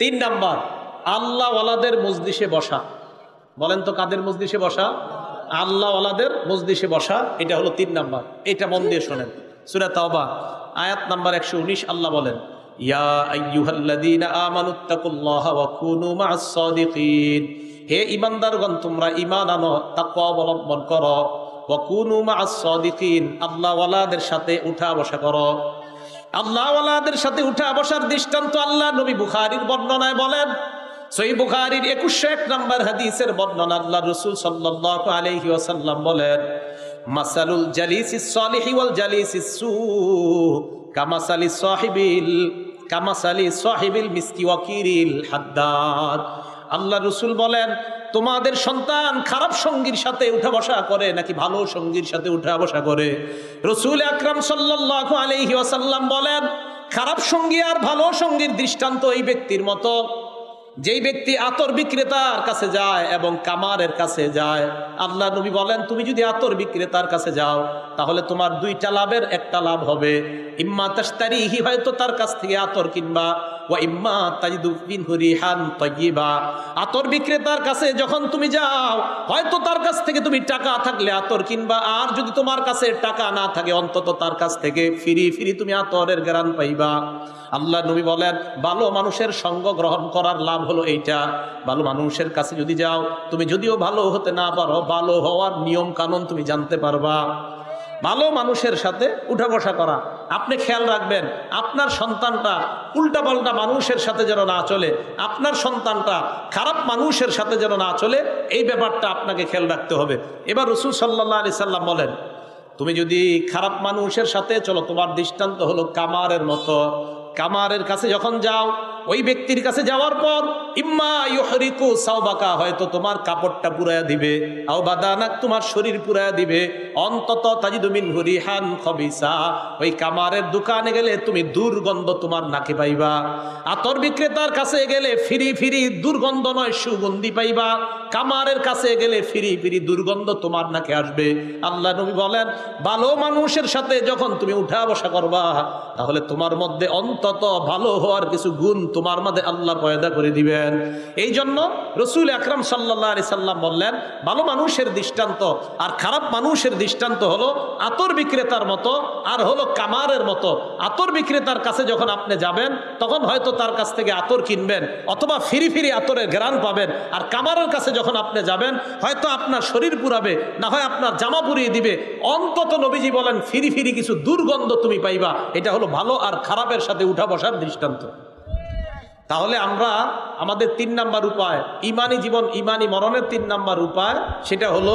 3 নাম্বার, আল্লাহ ওয়ালাদের মজলিসে বসা। বলেন তো, কাদের মজলিসে বসা? আল্লাহ ওয়ালাদের মজলিসে বসা, এটা হলো 3 নাম্বার। এটা মন দিয়ে শোনেন, সূরা তাওবা আয়াত নাম্বার 119 আল্লাহ বলেন, ইয়া আইয়ুহাল্লাযীনা আমানুত্তাকুল্লাহা ওয়া কুনু মা'আস সাদিকিন। হে ঈমানদারগণ, তোমরা ঈমান আনো, তাকওয়া অবলম্বন করো। ওয়া কুনু মা'আস সাদিকিন, আল্লাহ ওয়ালাদের সাথে উঠা বসা করো। আল্লাহ ওয়ালাদের সাথে উঠা বসার দৃষ্টান্ত আল্লাহ নবী বুখারীর বর্ণনায় বলেন। সহিহ বুখারীর 2101 নম্বর হাদিসের বর্ণনা, আল্লাহ রাসূল সাল্লাল্লাহু আলাইহি ওয়াসাল্লাম বলেন, মাসালুল জালিসিস সালিহি ওয়াল জালিসিস সূ কামাসালি সাহিবিল মিসকি ওয়াকিরিল হাদ্দাদ। আল্লাহ রাসূল বলেন, তোমাদের সন্তান খারাপ সঙ্গীর সাথে উঠা বসা করে নাকি ভালো সঙ্গীর সাথে উঠা বসা করে? রাসূল আকরাম সাল্লাল্লাহু আলাইহি ওয়াসাল্লাম বলেন, খারাপ সঙ্গী আর ভালো সঙ্গীর দৃষ্টান্ত এই ব্যক্তির মতো, যেই ব্যক্তি আতর বিক্রেতার কাছে যায় এবং কামারের কাছে যায়। আল্লাহ নবী বলেন, তুমি যদি আতর বিক্রেতার কাছে যাও তাহলে তোমার 2টা লাভের একটা লাভ হবে, ইম্মা তাশতারিহি, হয়তো তার কাছ থেকে আতর কিনবা, ওয়া ইম্মা তাজিদু মিনহু রিহান তাইয়্যিবা। আতর বিক্রেতার কাছে যখন তুমি যাও, হয়তো তার কাছ থেকে তুমি টাকা থাকলে আতর কিনবা, আর যদি তোমার কাছে টাকা না থাকে অন্তত তার কাছ থেকে ফ্রি তুমি আতরের ঘ্রাণ পাইবা। আল্লাহ নবী বলেন, ভালো মানুষের সঙ্গ গ্রহণ করার লাভ হলো এইটা, ভালো মানুষের কাছে যদি যাও, তুমি যদিও ভালো হতে না পারো, ভালো হওয়ার নিয়ম কানুন তুমি জানতে পারবা। ভালো মানুষের সাথে উঠা বসা করা। আপনি খেয়াল রাখবেন আপনার সন্তানটা উল্টাপাল্টা মানুষের সাথে যেন না চলে, আপনার সন্তানটা খারাপ মানুষের সাথে যেন না চলে, এই ব্যাপারটা আপনাকে খেয়াল রাখতে হবে। এবার রাসূল সাল্লাল্লাহু আলাইহি সাল্লাম বলেন, তুমি যদি খারাপ মানুষের সাথে চলো, তোমার দৃষ্টান্ত হলো কামারের মতো। কামারের কাছে যখন যাও, ওই ব্যক্তির কাছে যাওয়ার পর ইম্মা ইউহরিকু সাওবাকা, হয়তো তোমার কাপড়টা পুরায়া দিবে, আও বাদানাক, তোমার শরীর পুরায়া দিবে, অন্তত তাজিদু মিনহু রিহান খবিসা, ওই কামারের দোকানে গেলে তুমি দুর্গন্ধ তোমার নাকে পাইবা। আতর বিক্রেতার কাছে গেলে ফিরি ফিরি দুর্গন্ধ নয়, সুগন্ধি পাইবা। কামারের কাছে গেলে ফিরি ফিরি দুর্গন্ধ তোমার নাকে আসবে। আল্লাহ নবী বলেন, ভালো মানুষের সাথে যখন তুমি উঠা বসা করবা, তাহলে তোমার মধ্যে অন্তত ভালো হওয়ার কিছু গুণ তোমার মধ্যে আল্লাহ পয়দা করে দিবেন। এই জন্য রাসূল আকরাম সাল্লাল্লাহু আলাইহি সাল্লাম বললেন, ভালো মানুষের দৃষ্টান্ত আর খারাপ মানুষের দৃষ্টান্ত হলো আতর বিক্রেতার মতো আর হলো কামারের মতো। আতর বিক্রেতার কাছে যখন আপনি যাবেন, তখন হয়তো তার কাছ থেকে আতর কিনবেন, অথবা ফিরি ফিরি আতরের ঘ্রাণ পাবেন। আর কামারের কাছে যখন আপনি যাবেন, হয়তো আপনার শরীর পুরাবে, না হয় আপনার জামা পুড়িয়ে দিবে, অন্তত নবীজি বলেন ফিরি ফিরি কিছু দুর্গন্ধ তুমি পাইবা। এটা হলো ভালো আর খারাপের সাথে উঠা বসার দৃষ্টান্ত। তাহলে আমরা আমাদের 3 নাম্বার উপায়, ইমানি জীবন ইমানি মরণের 3 নাম্বার উপায়, সেটা হলো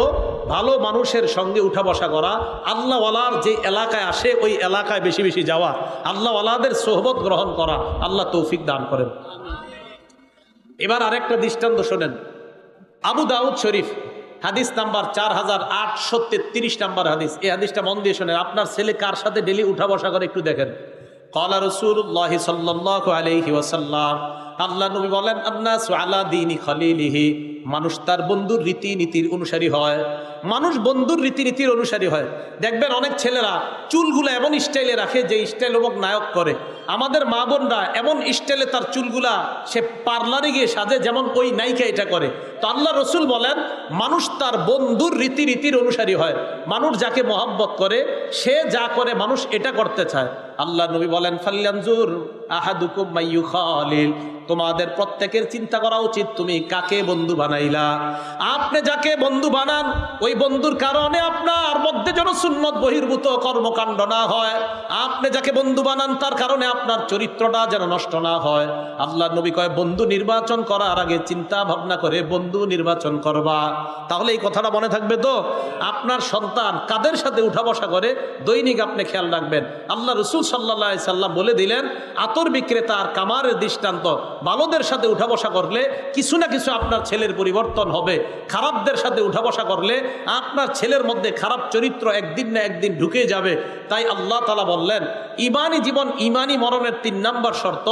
ভালো মানুষের সঙ্গে উঠা বসা করা। আল্লাহওয়ালার যে এলাকায় আসে ওই এলাকায় বেশি বেশি যাওয়া, আল্লাহওয়ালাদের সোহবত গ্রহণ করা। আল্লাহ তৌফিক দান করেন। এবার আরেকটা দৃষ্টান্ত শোনেন। আবু দাউদ শরীফ হাদিস নাম্বার 4833 নাম্বার হাদিস। এই হাদিসটা মন দিয়ে শোনেন। আপনার ছেলে কার সাথে ডেলি উঠা বসা করে একটু দেখেন। ক্বালা রাসূলুল্লাহ সাল্লাল্লাহু আলাইহি ওয়াসাল্লাম, আল্লাহ নবী বলেন, আন্নাসু আলা দীনি খলিলিহি, মানুষ তার বন্ধুর রীতিনীতির অনুসারী হয়। মানুষ বন্ধুর রীতিনীতির অনুসারী হয়। দেখবেন অনেক ছেলেরা চুলগুলা এমন স্টাইলে রাখে যে স্টাইল অমুক নায়ক করে। আমাদের মা বোনরা এমন স্টাইলে তার চুলগুলা সে পার্লারে গিয়ে সাজে যেমন ওই নায়িকা এটা করে। তো আল্লাহ রসুল বলেন, মানুষ তার বন্ধুর রীতিনীতির অনুসারী হয়। মানুষ যাকে মহব্বত করে, সে যা করে মানুষ এটা করতে চায়। আল্লাহ নবী বলেন, ফাল্যানজুর আহাদুকুম মাইয়ু খালিল, তোমাদের প্রত্যেকের চিন্তা করা উচিত তুমি কাকে বন্ধু বানাইলা। আপনি যাকে বন্ধু বানান, ওই বন্ধুর কারণে আপনার মধ্যে যেন সুন্নত বহির্ভূত কর্মকাণ্ড না হয়। আপনি যাকে বন্ধু বানান তার কারণে আপনার চরিত্রটা যেন নষ্ট না হয়। আল্লাহ নবী কয়, বন্ধু নির্বাচন করার আগে চিন্তা ভাবনা করে বন্ধু নির্বাচন করবা। তাহলে এই কথাটা মনে থাকবে তো। আপনার সন্তান কাদের সাথে উঠা বসা করে দৈনিক আপনি খেয়াল রাখবেন। আল্লাহ রসুল সাল্লাল্লাহু আলাইহি সাল্লাম বলে দিলেন, আতর বিক্রেতা আর কামারের দৃষ্টান্ত। ভালোদের সাথে উঠা বসা করলে কিছু না কিছু আপনার ছেলের পরিবর্তন হবে। খারাপদের সাথে উঠা বসা করলে আপনার ছেলের মধ্যে খারাপ চরিত্র একদিন না একদিন ঢুকে যাবে। তাই আল্লাহ তাআলা বললেন, ইমানি জীবন ইমানি মরণের 3 নাম্বার শর্ত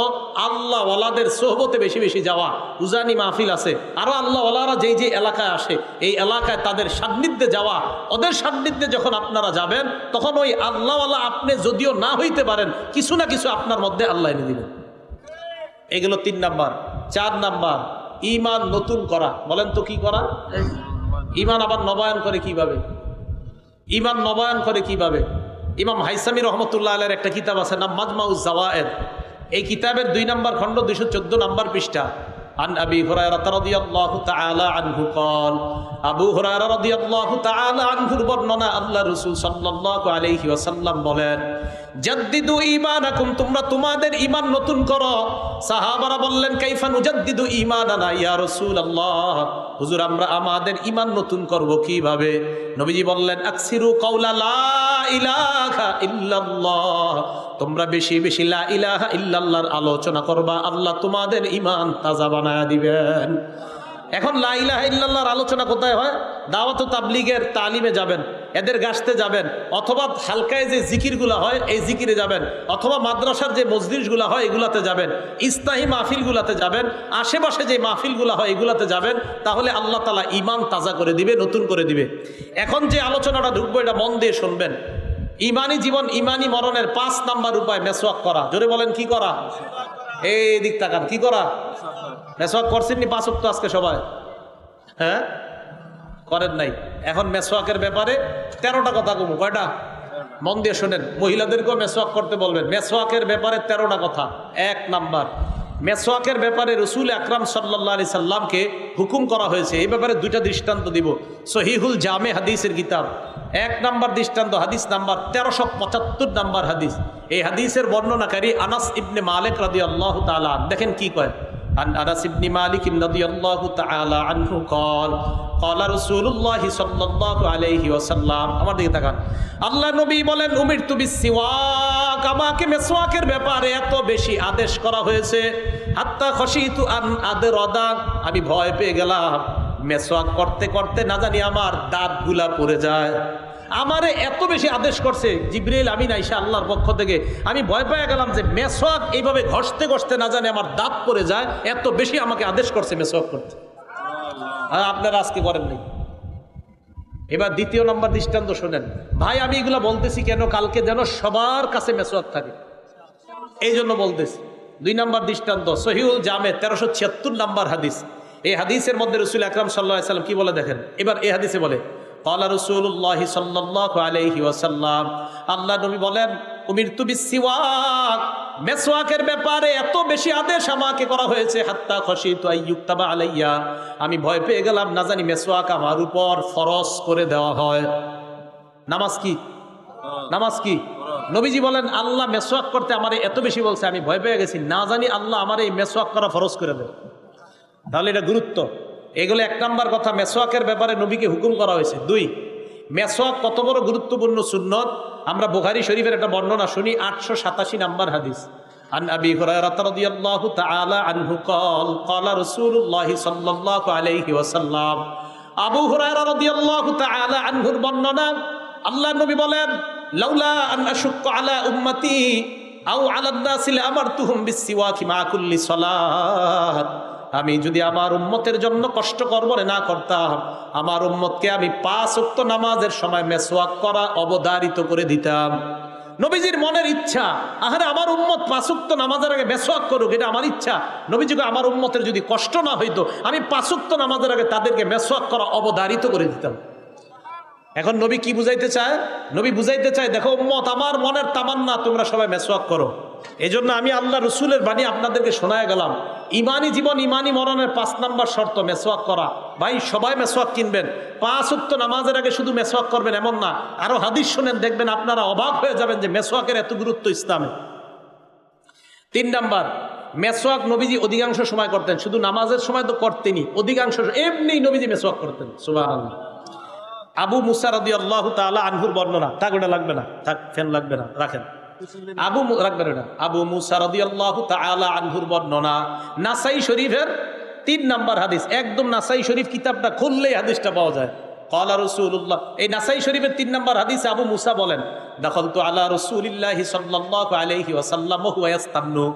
আল্লাহ ওয়ালাদের সোহবতে বেশি বেশি যাওয়া। উজানি মাহফিল আছে, আরো আল্লাহ ওয়ালারা যেই যে এলাকায় আসে, এই এলাকায় তাদের সান্নিধ্যে যাওয়া। ওদের সান্নিধ্যে যখন আপনারা যাবেন, তখন ওই আল্লাহ ওয়ালা আপনি যদিও না হইতে পারেন, কিছু না কিছু আপনার মধ্যে আল্লাহ এনে দিবেন। এগুলো 3 নাম্বার। 4 নাম্বার, ইমান নতুন করা। বলেন তো কি করা? ইমান আবার নবায়ন করে কিভাবে? ইমান নবায়ন করে কিভাবে? ইমাম হাইসামি রহমতুল্লাহ আলাইহির একটা কিতাব আছে, নাম মাজমাউজ জাওয়ায়েদ। এই কিতাবের 2 নাম্বার খণ্ড 214 নাম্বার পৃষ্ঠা। আন আবি হুরায়রা রাদিয়াল্লাহু তাআলা আনহু قال, আবু হুরায়রা রাদিয়াল্লাহু তাআলা আনহুর বর্ণনা, আল্লাহ রাসূল সাল্লাল্লাহু আলাইহি ওয়াসাল্লাম বলেন, জাদ্দিদু ঈমানাকুম, তোমরা তোমাদের ঈমান নতুন করো। সাহাবারা বললেন, কাইফা নুজাদ্দিদু ঈমানানা ইয়া রাসূলুল্লাহ, হুজুর আমরা আমাদের ঈমান নতুন করব কিভাবে? নবীজি বললেন, আকসিরু কাওলা লা ইলাহা ইল্লাল্লাহ, তোমরা বেশি বেশি লা ইলাহা ইল্লাল্লাহর আলোচনা করবা, আল্লাহ তোমাদের ঈমান তাজা বানায়া দিবেন। এখন লা ইলাহা ইল্লাল্লাহর আলোচনা কোথায় হয়? দাওয়াত ও তাবলীগের তালিমে যাবেন, এদের গাছতে যাবেন, অথবা হালকায় যে জিকিরগুলা হয় এই জিকিরে যাবেন, অথবা মাদ্রাসার যে মজলিসগুলা হয় এগুলাতে যাবেন, ইসলাহি মাহফিলগুলাতে যাবেন, আশেপাশে যে মাহফিলগুলা হয় এগুলাতে যাবেন। তাহলে আল্লাহ তাআলা ঈমান তাজা করে দিবে, নতুন করে দিবে। এখন যে আলোচনাটা ঢুকবো এটা মন দিয়ে শুনবেন। ইমানি জীবন ইমানি মরণের 5 নাম্বার উপায় মেসওয়াক করা। জোরে বলেন কি করা? এই দিক তাকান, কি করা? মেসওয়াক করছেন নি 5 ওয়াক্ত আজকে সবাই? হ্যাঁ, করেন নাই। এখন মেসওয়াকের ব্যাপারে 13টা কথা কমু। কয়টা? মন দিয়ে শোনেন। মহিলাদেরকেও মেসওয়াক করতে বলবেন। মেসওয়াকের ব্যাপারে 13টা কথা। 1 নাম্বার, মেসওয়াকের ব্যাপারে রসুল আকরাম সাল্লাল্লাহু আলাইহি সাল্লামকে হুকুম করা হয়েছে। এই ব্যাপারে দুইটা দৃষ্টান্ত দিব। সহিহুল জামে হাদিসের কিতাব 1 নম্বর দৃষ্টান্ত, হাদিস নাম্বার 1375 নম্বর হাদিস। এই হাদিসের বর্ণনাকারী আনাস ইবনে মালিক রাদিয়াল্লাহু তাআলা। দেখেন কি কয়, عن أنس بن مالك رضي الله تعالى عنه قال قال رسول الله صلى الله عليه وسلم আমার দিকে তাকান। আল্লাহ নবী বলেন, উমিরতু বিসওয়াক, আমাকে মেসওয়াকের ব্যাপারে এত বেশি আদেশ করা হয়েছে, হাত্তা খশিতু আন আদরাদা, আমি ভয় পেয়ে গেলাম মেসওয়াক করতে করতে না জানি আমার দাঁতগুলা পড়ে যায়। আমারে এত বেশি আদেশ করছে জিবরিল আমিন আইসা আল্লাহর পক্ষ থেকে, আমি ভয় পেয়ে গেলাম যে মেসওয়াক এইভাবে ঘষতে ঘষতে না জানি আমার দাঁত পড়ে যায়, এত বেশি আমাকে আদেশ করছে মেসওয়াক করতে। আপনারা আজকে করেননি। এবার দ্বিতীয় নম্বর দৃষ্টান্ত শোনেন ভাই, আমি এগুলা বলতেছি কেন, কালকে যেন সবার কাছে মেসওয়াক থাকে, এই জন্য বলতেছি। 2 নম্বর দৃষ্টান্ত সহিহুল জামে 1376 নম্বর হাদিস। এই হাদিসের মধ্যে রাসূল আকরাম সাল্লাল্লাহু আলাইহি সাল্লাম কি বলে দেখেন। এবার এই হাদিসে বলে, ক্বালা রাসূলুল্লাহ সাল্লাল্লাহু আলাইহি ওয়াসাল্লাম, আল্লাহ নবী বলেন, উমিরতু বিসওয়াক, মেসওয়াকের ব্যাপারে এত বেশি আদেশ আমাকে করা হয়েছে, হাত্তা খশিতু আইয়ুক্তাবা আলাইয়া, আমি ভয় পেয়ে গেলাম না জানি মেসওয়াক আমার উপর ফরজ করে দেওয়া হয়। নামাজ কি? নামাজ কি? নবীজি বলেন আল্লাহ মেসওয়াক করতে আমারে এত বেশি বলছে, আমি ভয় পেয়ে গেছি না জানি আল্লাহ আমার এই মেসওয়াক করা ফরজ করে দেবে। তাহলে এটা গুরুত্ব। এগুলো 1 নম্বর কথা, মেসওয়াকের ব্যাপারে নবীকে হুকুম করা হয়েছে। 2, মেসওয়াক কত বড় গুরুত্বপূর্ণ সুন্নত, আমরা বুখারী শরীফের একটা বর্ণনা শুনি, 887 নম্বর হাদিস। আন আবি হুরায়রা রাদিয়াল্লাহু তাআলা আনহু قال قال رسول الله صلى الله عليه وسلم, আবু হুরায়রা রাদিয়াল্লাহু তাআলা আনহুর বর্ণনা, আল্লাহর নবী বলেন, লাউলা আন আশুক্কা আলা উম্মতি আও আলা الناس لامرتهم بالسواك مع كل صلاه, আমি যদি আমার উম্মতের জন্য কষ্টকর বলে না করতাম, আমার উম্মতকে আমি 5 ওয়াক্ত নামাজের সময় মেসওয়াক করা অবধারিত করে দিতাম। নবীজির মনের ইচ্ছা, আহারে আমার উম্মত 5 ওয়াক্ত নামাজের আগে মেসওয়াক করুক, এটা আমার ইচ্ছা। নবীজিকে আমার উম্মতের যদি কষ্ট না হইতো, আমি 5 ওয়াক্ত নামাজের আগে তাদেরকে মেসওয়াক করা অবধারিত করে দিতাম। এখন নবী কি বুঝাইতে চায়? নবী বুঝাইতে চায়, দেখো উম্মত, আমার মনের তামান্না তোমরা সবাই মেসওয়াক করো। এই জন্য আমি আল্লাহ রসুলের বাণী আপনাদেরকে শোনায় গেলাম। ইমানি জীবন, ইমানি মরণের 5 নম্বর শর্ত মেসওয়াক করা। ভাই সবাই মেসওয়াক কিনবেন, 5 ওয়াক্ত নামাজের আগে শুধু মেসওয়াক করবেন এমন না, আরো হাদিস শুনেন, দেখবেন আপনারা অবাক হয়ে যাবেন যে মেসওয়াকের এত গুরুত্ব ইসলামে। 3 নম্বর, মেসওয়াক নবীজি অধিকাংশ সময় করতেন, শুধু নামাজের সময় তো করতেনই, অধিকাংশ এমনি নবীজি মেসওয়াক করতেন। সুবহানাল্লাহ। আবু মুসা রাদিয়াল্লাহু তাআলা আনহুর বর্ণনা, থাক ওটা লাগবে না, থাক ফ্যান লাগবে না, রাখেন। আবু মুসা রাদিয়াল্লাহু তাআলা আনহুর বর্ণনা, নাসাই শরীফের 3 নম্বর হাদিস। একদম নাসাই শরীফ কিতাবটা খুললেই হাদিসটা পাওয়া যায়। ক্বালা রাসূলুল্লাহ, এই নাসাই শরীফের 3 নম্বর হাদিসে আবু মুসা বলেন, দাখালতু আলা রাসূলিল্লাহি সাল্লাল্লাহু আলাইহি ওয়াসাল্লাম ওয়া হুয়া ইয়াস্তান্নু,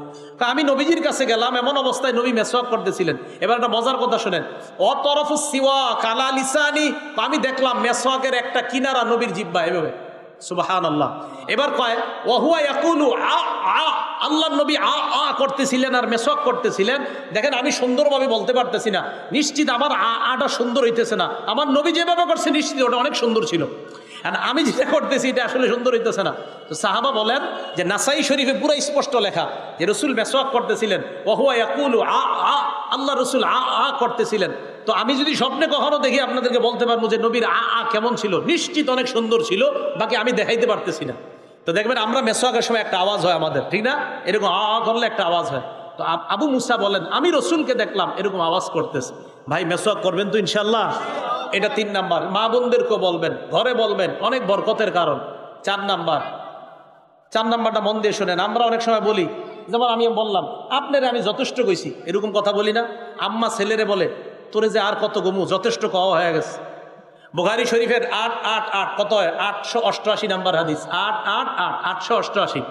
আমি নবীজির কাছে গেলাম, এমন অবস্থায় নবী মেসওয়াক করতেছিলেন। এবার একটা মজার কথা শুনেন, ও তরফুস সিওয়াক আলা লিসানি, আমি দেখলাম মেসওয়াকের একটা কিনারা নবীর জিহ্বা এভাবে। সুবহানাল্লাহ। এবার কয় ওয়া হুয়া ইয়াকুলু আ আ, আল্লাহর নবী আ আ করতেছিলেন আর মেসওয়াক করতেছিলেন। দেখেন আমি সুন্দরভাবে বলতে পারতেছি না, নিশ্চিত আমার আ আটা সুন্দর হইতেছে না, আমার নবী যেভাবে করছে নিশ্চিত ওটা অনেক সুন্দর ছিল, আর আমি যেটা করতেছি এটা আসলে সুন্দর হইতেছে না। তো সাহাবা বলেন যে নাসাই শরীফে পুরো স্পষ্ট লেখা যে রসুল মেসওয়াক করতেছিলেন, ওয়া হুয়া ইয়াকুলু আ আ, আল্লাহ রসুল আ আ করতেছিলেন। তো আমি যদি স্বপ্নে কখনো দেখি আপনাদেরকে বলতে পারবো যে নবীর আ আ কেমন ছিল, নিশ্চিত অনেক সুন্দর ছিল, বাকি আমি দেখাইতে পারতেছি না। তো দেখবেন আমরা মেসওয়াকের সময় একটা আওয়াজ হয় আমাদের, ঠিক না? এরকম আ আ করলে একটা আওয়াজ হয়। তো আবু মুসা বলেন আমি রসুলকে দেখলাম এরকম আওয়াজ করতেছে। ভাই মেসওয়াক করবেন তো ইনশাল্লাহ? এটা 3 নাম্বার। মা বোনদেরকেও বলবেন, ঘরে বলবেন, অনেক বরকতের কারণ। 4 নাম্বারটা মন দিয়ে শোনেন। আমরা অনেক সময় বলি, যেমন আমি বললাম আপনারে আমি যথেষ্ট কইছি, এরকম কথা বলি না? আম্মা ছেলেরে বলে, তোরে যে আর কত গমু, যথেষ্ট কওয়া হয়ে গেছে। বুখারী শরীফের 888 কত হয়? 888 নাম্বার হাদিস। 888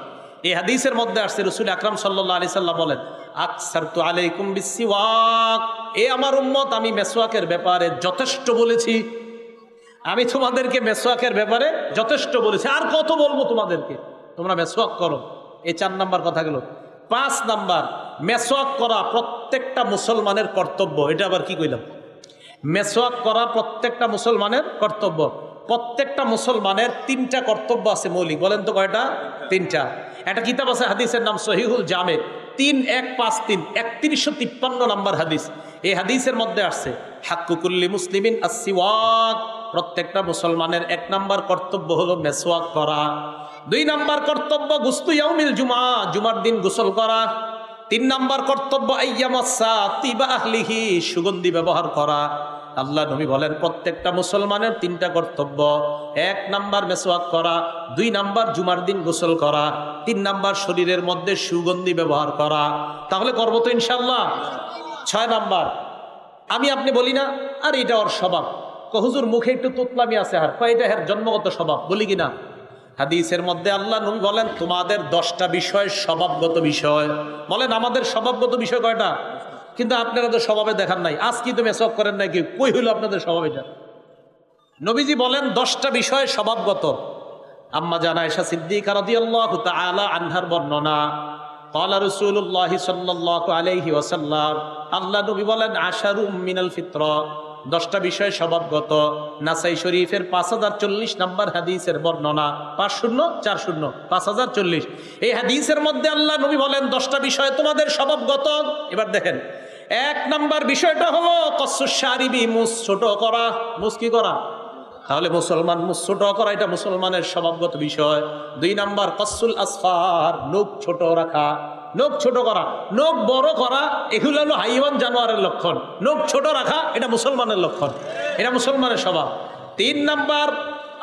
এই হাদিসের মধ্যে আসছে রাসূল আকরাম সাল্লাল্লাহু আলাইহি সাল্লাম বলেন, আকসারতু আলাইকুম বিসওয়াক, এ আমার উম্মত, আমি মেসওয়াকের ব্যাপারে যথেষ্ট বলেছি। আমি তোমাদেরকে মেসওয়াকের ব্যাপারে যথেষ্ট বলেছি, আর কত বলবো তোমাদেরকে, তোমরা মেসওয়াক করো। এই 4 নাম্বার কথা গেল। 5 নাম্বার, মেসওয়াক করা প্রত্যেকটা মুসলমানের কর্তব্য। এটা আবার কি কইলাম? মেসওয়াক করা প্রত্যেকটা মুসলমানের কর্তব্য। প্রত্যেকটা মুসলমানের 3টা কর্তব্য আছে মৌলিক। বলেন তো কয়টা? 3টা। একটা কিতাব আছে হাদিসের নাম সহিহুল জামে, 3153 3153 নম্বর হাদিস। এই হাদিসের মধ্যে আসছে হাক্কু কুল্লি মুসলিমিন আস-সিওয়াক, প্রত্যেকটা মুসলমানের 1 নাম্বার কর্তব্য হলো মেসওয়াক করা। 2 নাম্বার কর্তব্য গুসলু ইয়াউমিল জুমআ, জুমার দিন গোসল করা। 3 নাম্বার কর্তব্য আইয়ামাসা তিবা আহলিহি, সুগন্ধি ব্যবহার করা। আল্লাহ নবী বলেন প্রত্যেকটা মুসলমানের 3টা কর্তব্য। 1 নাম্বার মেসওয়াক করা, 2 নাম্বার জুমার দিন গোসল করা, 3 নাম্বার শরীরের মধ্যে সুগন্ধি ব্যবহার করা। তাহলে করবো তো ইনশাআল্লাহ। 6 নাম্বার, আমি আপনি বলি না আর এটা ওর স্বভাব, হুজুর মুখে একটু তোতলামি আছে, আর এটা এর জন্মগত স্বভাব, বলি কিনা? হাদিসের মধ্যে আল্লাহ নবী বলেন তোমাদের 10টা বিষয় স্বভাবগত বিষয়। বলেন আমাদের স্বভাবগত বিষয় কয়টা? কিন্তু আপনারা তো স্বভাবে দেখান নাই। আজ কি তো মেসওয়াক করেন নাই, কি কই হইল আপনাদের স্বভাব? এটা নবীজি বলেন 10টা বিষয় স্বভাবগত। আম্মা জান আয়েশা সিদ্দিকা রাদিয়াল্লাহু তাআলা আনহার বর্ণনা, ক্বালা রাসূলুল্লাহ সাল্লাল্লাহু আলাইহি ওয়াসাল্লাম, আল্লাহ নবী বলেন আশারুম মিনাল ফিতরা, 10টা বিষয় স্বভাবগত। নাসাই শরীফের 5040 নম্বর হাদিসের বর্ণনা, 5040 5040। এই হাদিসের মধ্যে আল্লাহ নবী বলেন 10টা বিষয় তোমাদের স্বভাবগত। এবার দেখেন 1 নাম্বার বিষয়টা হলো কসুস শারিবি, মুস ছোট করা। মুস কি করা? তাহলে মুসলমান মুস ছোট করা, এটা মুসলমানের স্বভাবগত বিষয়। 2 নাম্বার কসুল আসফার, নখ ছোট রাখা। নখ ছোট করা, নখ বড় করা এগুলো হলো হাইওয়ান জানোয়ারের লক্ষণ। নখ ছোট রাখা এটা মুসলমানের লক্ষণ, এটা মুসলমানের স্বভাব। 3 নাম্বার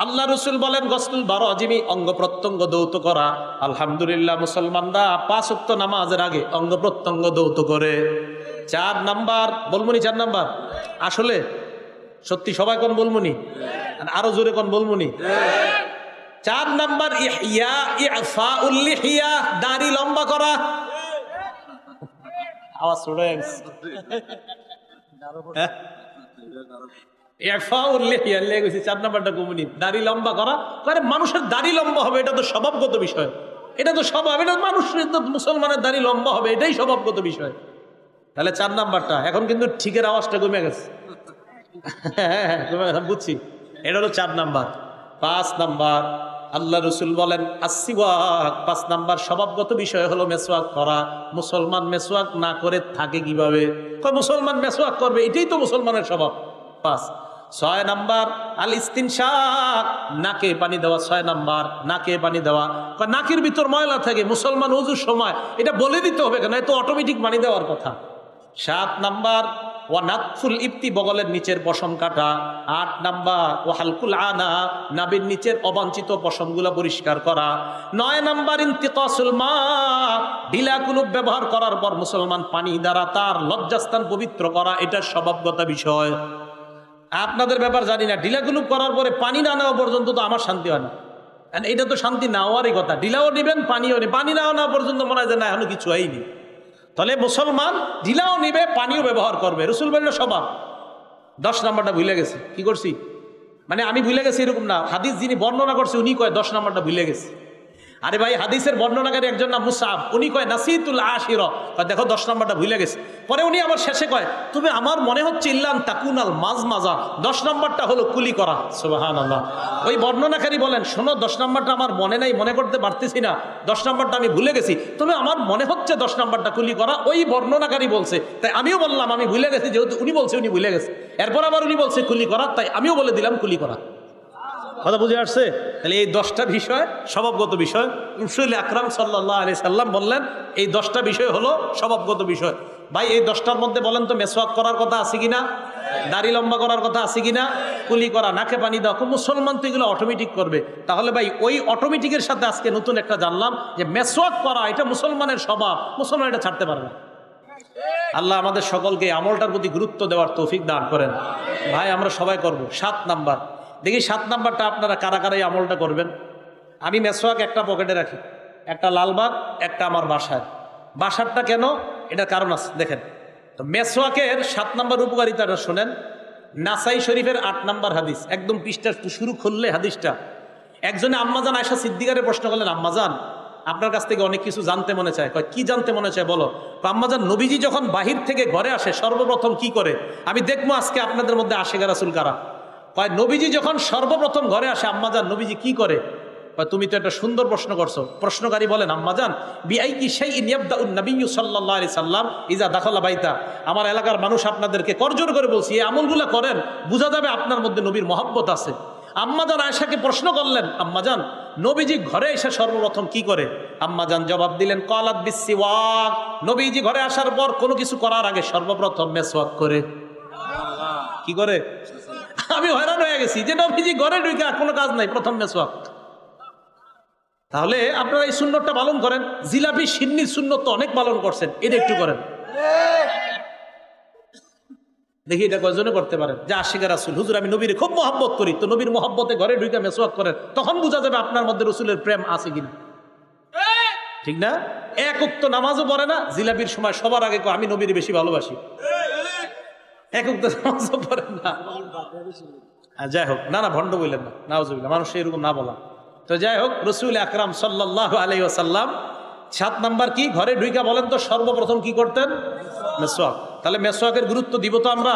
আল্লাহ রসুল বলেন গসলুল বারাজিমি, অঙ্গ প্রত্যঙ্গ দৌত করা। আলহামদুলিল্লাহ মুসলমানরা 5 ওয়াক্ত নামাজের আগে অঙ্গ প্রত্যঙ্গ দৌত করে। 4 নাম্বার বলমুনি, 4 নাম্বার আসলে সত্যি সবাই কোন বলমুনি, আরো জোরে কোন বলমুনি? 4 নাম্বার ইহইয়া ইফাউল লিহিয়া, দাড়ি লম্বা করা। আওয়াজ শুনে ইফাউল লিহিয়া লেগেছে। 4 নাম্বারটা কমুনি, দাড়ি লম্বা করা। মানে মানুষের দাড়ি লম্বা হবে, এটা তো স্বভাবগত বিষয়, এটা তো স্বভাব, এটা মানুষের তো মুসলমানের দাড়ি লম্বা হবে, এটাই স্বভাবগত বিষয়। তাহলে 4 নাম্বারটা, এখন কিন্তু ঠিকের আওয়াজটা কমে গেছে। হ্যাঁ বুঝছি, এটা হলো 4 নাম্বার। 5 নাম্বার আল্লাহ রসুল বলেন আসিওয়াক, 5 নাম্বার স্বভাবগত বিষয় হলো মেসওয়াক করা। মুসলমান মেসওয়াক না করে থাকে কিভাবে? মুসলমান মেসওয়াক করবে, এটাই তো মুসলমানের স্বভাব। 5। 6 নাম্বার আল ইস্তিনশাক, নাকে পানি দেওয়া। 6 নাম্বার নাকে পানি দেওয়া। নাকের ভিতর ময়লা থাকে, মুসলমান ওযুর সময় এটা বলে দিতে হবে কেন? এত অটোমেটিক পানি দেওয়ার কথা। 7 নাম্বার ওয়ানাতফুল ইবতি, বগলের নিচের পশম কাটা। 8 নাম্বার ওয়াহালকুল আনা, নাভির নিচের অবাঞ্ছিত পশমগুলো পরিষ্কার করা। 9 নাম্বার ইন্তিকাসুল মা, ঢিলা কুলুপ ব্যবহার করার পর মুসলমান পানি দ্বারা তার লজ্জাস্থান পবিত্র করা, এটা স্বভাবগত বিষয়। আপনাদের ব্যাপার জানি না, ঢিলা কুলুপ করার পরে পানি না নেওয়া পর্যন্ত তো আমার শান্তি হয় না। এটা তো শান্তি না হওয়ারই কথা। ঢিলাও নেবেন, পানিও নেই, পানি না নেওয়া পর্যন্ত মনে হয় যে না এখনো কিছু হয়নি। তাহলে মুসলমান ঢিলাও নিবে, পানিও ব্যবহার করবে, রসুল বলল স্বভাব। 10 নাম্বারটা ভুলে গেছি। কি করছি মানে আমি ভুলে গেছি এরকম না, হাদিস যিনি বর্ণনা করছে উনি কয় 10 নাম্বারটা ভুলে গেছি। আরে ভাই হাদিসের বর্ণনাকারী একজন না মুসাব, উনি কয় নাসিতুল আশির, দেখো 10 নাম্বারটা ভুলে গেছে। পরে উনি আবার শেষে কয় তুমি আমার মনে হচ্ছে ইল্লান তাকুনাল মাজমাজা, 10 নাম্বারটা হলো কুলি করা। সুবহানাল্লাহ। ওই বর্ণনাকারী বলেন শোনো 10 নাম্বারটা আমার মনে নাই, মনে করতে পারতেছি না, 10 নাম্বারটা আমি ভুলে গেছি, তবে আমার মনে হচ্ছে 10 নাম্বারটা কুলি করা। ওই বর্ণনাকারী বলছে, তাই আমিও বললাম আমি ভুলে গেছি, যেহেতু উনি বলছে উনি ভুলে গেছে। এরপর আবার উনি বলছে কুলি করা, তাই আমিও বলে দিলাম কুলি করা। কথা বুঝে আসছে? তাহলে এই 10টা বিষয় স্বভাবগত বিষয়। রাসূল আকরাম সাল্লাল্লাহু আলাইহি সাল্লাম বললেন এই 10টা বিষয় হলো স্বভাবগত বিষয়। ভাই এই 10টার মধ্যে বলেন তো মেসওয়াক করার কথা আছে কিনা, দাড়ি লম্বা করার কথা আছে কিনা, কুলি করা, নাকে পানি দেওয়া, মুসলমান তো এগুলো অটোমেটিক করবে। তাহলে ভাই ওই অটোমেটিকের সাথে আজকে নতুন একটা জানলাম যে মেসওয়াক করা এটা মুসলমানের স্বভাব, মুসলমান এটা ছাড়তে পারে না। আল্লাহ আমাদের সকলকে আমলটার প্রতি গুরুত্ব দেওয়ার তৌফিক দান করেন। ভাই আমরা সবাই করব। 7 নাম্বার দেখি, 7 নাম্বারটা আপনারা কারা কারা এই আমলটা করবেন। আমি মেসওয়াক একটা পকেটে রাখি, একটা লালবাগ, একটা আমার বাসায়। বাসারটা কেন, এটার কারণ আছে দেখেন। তো মেসওয়াকের 7 নাম্বার উপকারিতাটা শোনেন। নাসাই শরীফের 8 নাম্বার হাদিস, একদম পৃষ্ঠা শুরু খুললে হাদিসটা। একজনে আম্মাজান আয়েশা সিদ্দিকারে প্রশ্ন করলেন, আম্মাজান আপনার কাছ থেকে অনেক কিছু জানতে মনে চায়। কয় কি জানতে মনে চায় বলো। আম্মাজান নবীজি যখন বাহির থেকে ঘরে আসে সর্বপ্রথম কি করে, আমি দেখবো আজকে আপনাদের মধ্যে আশেখা রাসূল কারা। কয় নবীজি যখন সর্বপ্রথম ঘরে আসে আম্মাজান নবীজি কি করে। তুমি তো একটা সুন্দর প্রশ্ন করছো। প্রশ্নকারী বলেন, আম্মাজান বিআইয়ি শাইইন ইয়াবদাউন নাবিয়্যু সাল্লাল্লাহু আলাইহি সাল্লাম ইযা দাখালা বাইতা। আমার এলাকার মানুষ আপনাদেরকে করজোর করে বলছি, এই আমলগুলো করেন, বোঝা যাবে আপনার মধ্যে নবীর মহব্বত আছে। আম্মাজান আয়েশাকে প্রশ্ন করলেন, আম্মাজান নবীজি ঘরে এসে সর্বপ্রথম কি করে? আম্মাজান জবাব দিলেন, ক্বালাত বিসসিওয়াক। নবীজি ঘরে আসার পর কোনো কিছু করার আগে সর্বপ্রথম মেসওয়াক করে। কি করে? আমি হয়রান হয়ে গেছি যে নবীজি ঘরে ঢুকে কোনো কাজ নাই, প্রথম মেসওয়াক। তাহলে আপনারা এই সুন্নতটা পালন করেন। জিলাপি সিন্নির সুন্নত তো অনেক পালন করছেন, এটা একটু করেন দেখি, এটা কয়জনে করতে পারেন? যে আশিকা রাসূল, হুজুর আমি নবীর খুব মহব্বত করি, তো নবীর মহব্বতে ঘরে ঢুকে মেসওয়াক করেন, তখন বোঝা যাবে আপনার মধ্যে রসুলের প্রেম আছে কিনা। ঠিক না? এক উক্ত নামাজও পড়ে না, জিলাপির সময় সবার আগে আমি নবীর বেশি ভালোবাসি। এক উক্ত নামাজও পড়ে না। যাই হোক, না ভণ্ড বললেন না, নাউজুবিল্লাহ, মানুষ এরকম না বলা। তো যাই হোক, রাসূল আকরাম সাল্লাল্লাহু আলাইহি ওয়াসাল্লাম 7 নাম্বার কি? ঘরে ঢুইকা বলেন তো সর্বপ্রথম কি করতেন? মেসওয়াক। তাহলে মেসওয়াকের গুরুত্ব দিব তো আমরা।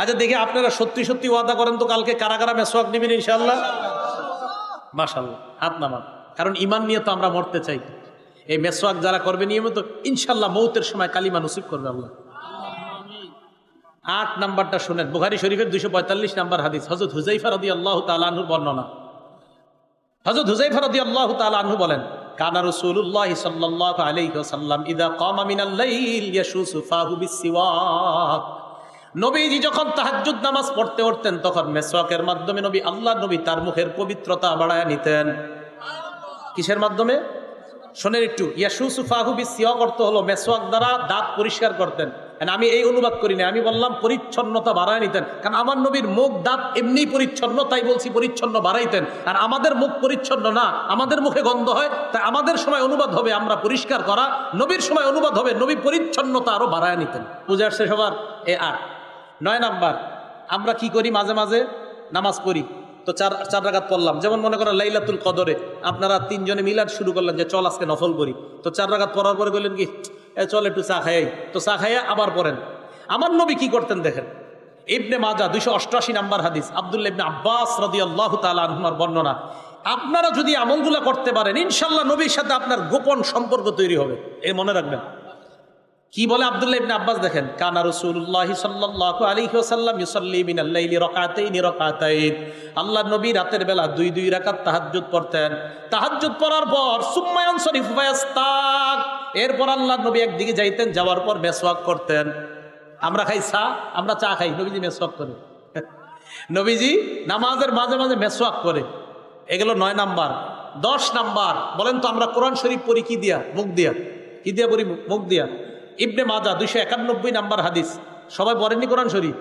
আচ্ছা দেখি আপনারা সত্যি সত্যি ওয়াদা করেন তো, কালকে কারা কারা মেসওয়াক নেবেন ইনশাআল্লাহ? মাশাআল্লাহ, হাত নামান। কারণ ঈমান নিয়ে তো আমরা মরতে চাই। এই মেসওয়াক যারা করবে নিয়মিত, ইনশাআল্লাহ মৌতের সময় কালিমা নসিব করবে আল্লাহ। 8 নাম্বারটা শুনেন, বুখারী শরীফের 245 নাম্বার হাদিস, হযরত হুযায়ফা রাদিয়াল্লাহু তাআলা আনহুর বর্ণনা। হযরত হুযায়ফা রাদিয়াল্লাহু তাআলা আনহু বলেন, কানা রাসূলুল্লাহ সাল্লাল্লাহু আলাইহি ওয়াসাল্লাম ইযা কামা মিনাল লাইল ইয়াশুসু ফাহু বিসসিওয়াক। নবীজি যখন তাহাজ্জুদ নামাজ পড়তে উঠতেন, তখন মেসওয়াকের মাধ্যমে নবী তার মুখের পবিত্রতা বাড়ায় নিতেন। কিসের মাধ্যমে? শোনেন একটু। ইয়াশুসু ফাহু বিসসিওয়াক অর্থ হলো মেসওয়াক দ্বারা দাঁত পরিষ্কার করতেন। আমি এই অনুবাদ করি না, আমি বললাম পরিচ্ছন্নতা বাড়ায় নিতেন। কারণ আমার নবীর মুখ দাঁত এমনি পরিচ্ছন্ন, তাই বলছি পরিচ্ছন্ন বাড়াইতেন। আর আমাদের মুখ পরিচ্ছন্ন না, আমাদের মুখে গন্ধ হয়, তাই আমাদের সময় অনুবাদ হবে আমরা পরিষ্কার করা, নবীর সময় অনুবাদ হবে নবী পরিচ্ছন্নতা আরো বাড়ায় নিতেন। বুঝে আসছে সবার? 8 9 নাম্বার, আমরা কি করি? মাঝে মাঝে নামাজ পড়ি, তো চার রাকাত পড়লাম। যেমন মনে করেন লাইলাতুল কদরে আপনারা 3 জনে মিলাদ শুরু করলেন যে চল আজকে নফল করি, তো 4 রাকাত পড়ার পরে বললেন কি চল একটু চা খাই, তো চা খাইয়া আবার পড়েন। আমার নবী কি করতেন দেখেন, ইবনে মাজাহ 288 নাম্বার হাদিস, আব্দুল্লাহ ইবনে আব্বাস রাদিয়াল্লাহু তাআলা আনহুমার বর্ণনা। আপনারা যদি আমলগুলা করতে পারেন, ইনশাআল্লাহ নবীর সাথে আপনার গোপন সম্পর্ক তৈরি হবে, এই মনে রাখবেন। কি বলে আব্দুল্লাহ ইবনে আব্বাস দেখেন, কানা রাসূলুল্লাহ সাল্লাল্লাহু আলাইহি ওয়াসাল্লাম ইউসাল্লি মিনাল লাইলি রাকাতাইন। আল্লাহর নবী রাতের বেলা 2 রাকাত তাহাজ্জুদ পড়তেন। তাহাজ্জুদ পড়ার পর সুম্মা ইয়ানসরিফু ফায়াস্তাক, এরপর আল্লাহর নবী একদিকে যাইতেন, যাওয়ার পর মেসওয়াক করতেন। আমরা খাই চা, আমরা চা খাই, নবীজি মেসওয়াক করে। নবীজি নামাজের মাঝে মাঝে মেসওয়াক করে। এগুলো 9 নাম্বার। 10 নাম্বার বলেন তো, আমরা কোরআন শরীফ পড়ি কি দিয়া? মুখ দিয়া। কি দিয়া পড়ি? মুখ দিয়া। ইবনে মাজাহ 291 নাম্বার হাদিস। সবাই পড়েননি কোরআন শরীফ?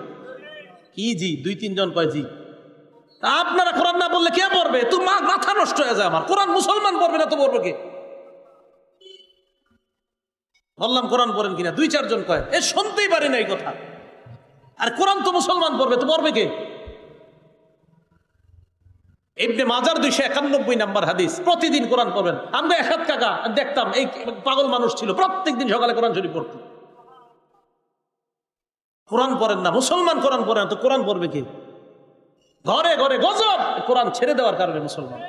কি জি? 2-3 জন কয় জি। আপনারা কোরআন না বললে কে পড়বে? তো মাথা নষ্ট হয়ে যায় আমার। কোরআন মুসলমান পড়বে না তো পড়বে কে? বললাম কোরআন পড়েন কিনা, 2-4 জন কয়, এ শুনতেই পারি না এই কথা। আর কোরআন তো মুসলমান পড়বে, তো পড়বে কে? ইবনে মাজাহ 291 নাম্বার হাদিস। প্রতিদিন কোরআন পড়বেন। আমরা একাত কাকা দেখতাম, এই পাগল মানুষ ছিল, প্রত্যেকদিন সকালে কোরআন শরীফ পড়তো। কোরআন পড়েন না, মুসলমান কোরআন পড়ে না, তো কোরআন পড়বে কে? ঘরে ঘরে গজব, কোরআন ছেড়ে দেওয়ার কারণে মুসলমান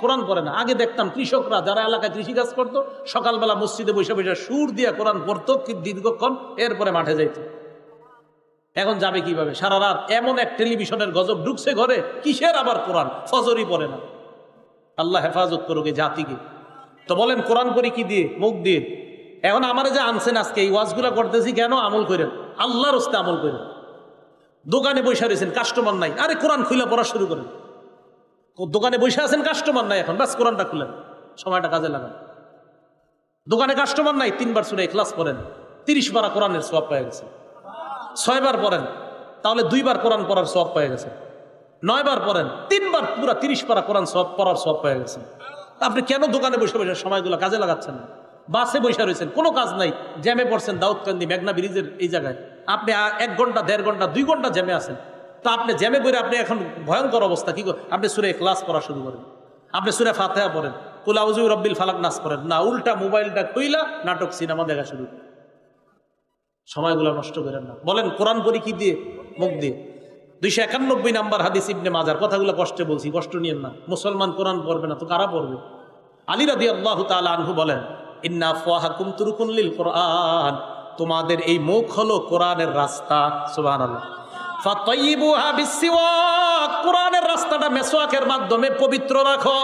কোরআন পড়ে না। আগে দেখতাম কৃষকরা যারা এলাকায় কৃষিকাজ করতো, সকালবেলা মসজিদে বসে বসে সুর দিয়া কোরআন পড়তো দীর্ঘক্ষণ, এরপরে মাঠে যাইতো। এখন যাবে কিভাবে? সারা রাত এমন এক টেলিভিশনের গজব ঢুকছে ঘরে, কিসের আবার কোরআন? ফজরই পড়ে না। আল্লাহ হেফাজত করুক এই জাতিকে। তো বলেন কোরআন পড়ি কি দিয়ে? মুখ দিয়ে। এখন আমার যে আনছেন আজকে এই ওয়াজগুলা করতেছি কেন? আমল করেন, আল্লাহর রাস্তায় আমল করেন। দোকানে বসে রয়েছেন, কাস্টমার নাই, আরে কোরআন খুলে পড়া শুরু করেন। দোকানে বসে আছেন, কাস্টমার নাই, এখন ব্যাস কোরআনটা খুলেন, সময়টা কাজে লাগান। দোকানে কাস্টমার নাই, 3 বার সূরা ইখলাস পড়েন, 30 পারা কোরআনের সওয়াব পেয়ে গেছে। 6 বার পড়েন, তাহলে 2 বার কোরআন পড়ার সওয়াব পেয়ে গেছে। 9 বার পড়েন, 3 বার পুরা 30 পারা কোরআন সওয়াব পড়ার সওয়াব পেয়ে গেছে। আপনি কেন দোকানে বসে বসে সময়গুলো কাজে লাগাচ্ছেন না? বাসে বসে রয়েছেন, কোনো কাজ নাই, জ্যামে পড়ছেন দাউদকান্দি মেঘনা ব্রিজের এই জায়গায়, আপনি 1 ঘন্টা 1.5 ঘন্টা 2 ঘন্টা জ্যামে আছেন। তো আপনি জ্যামে পড়ে আপনি এখন ভয়ঙ্কর অবস্থা, কি আপনি সূরা ইখলাস পড়া শুরু করেন, আপনি সূরা ফাতিহা পড়েন, কুল আউযু বিরাব্বিল ফালাক নাস পড়েন না, উল্টা মোবাইলটা কইলা নাটক সিনেমা দেখা শুরু করেন। সময়গুলো নষ্ট করেন না। বলেন কোরআন পড়ি কি দিয়ে? মুখ দিয়ে। 291 নাম্বার হাদিস ইবনে মাজার। কথাগুলো কষ্টে বলছি, কষ্ট নিয়েন না। মুসলমান কোরআন পড়বে না তো কারা পড়বে? আলী রাদিয়াল্লাহু তাআলা আনহু বলেন, ইন্না আফওয়াহাকুম তুরুকুন লিল কোরআন, তোমাদের এই মুখ হলো কোরআনের রাস্তা। সুবহানাল্লাহ। ফাতাইয়িবুহা বিসসিওয়াক, কোরআনের রাস্তাটা মেসওয়াকের মাধ্যমে পবিত্র রাখো।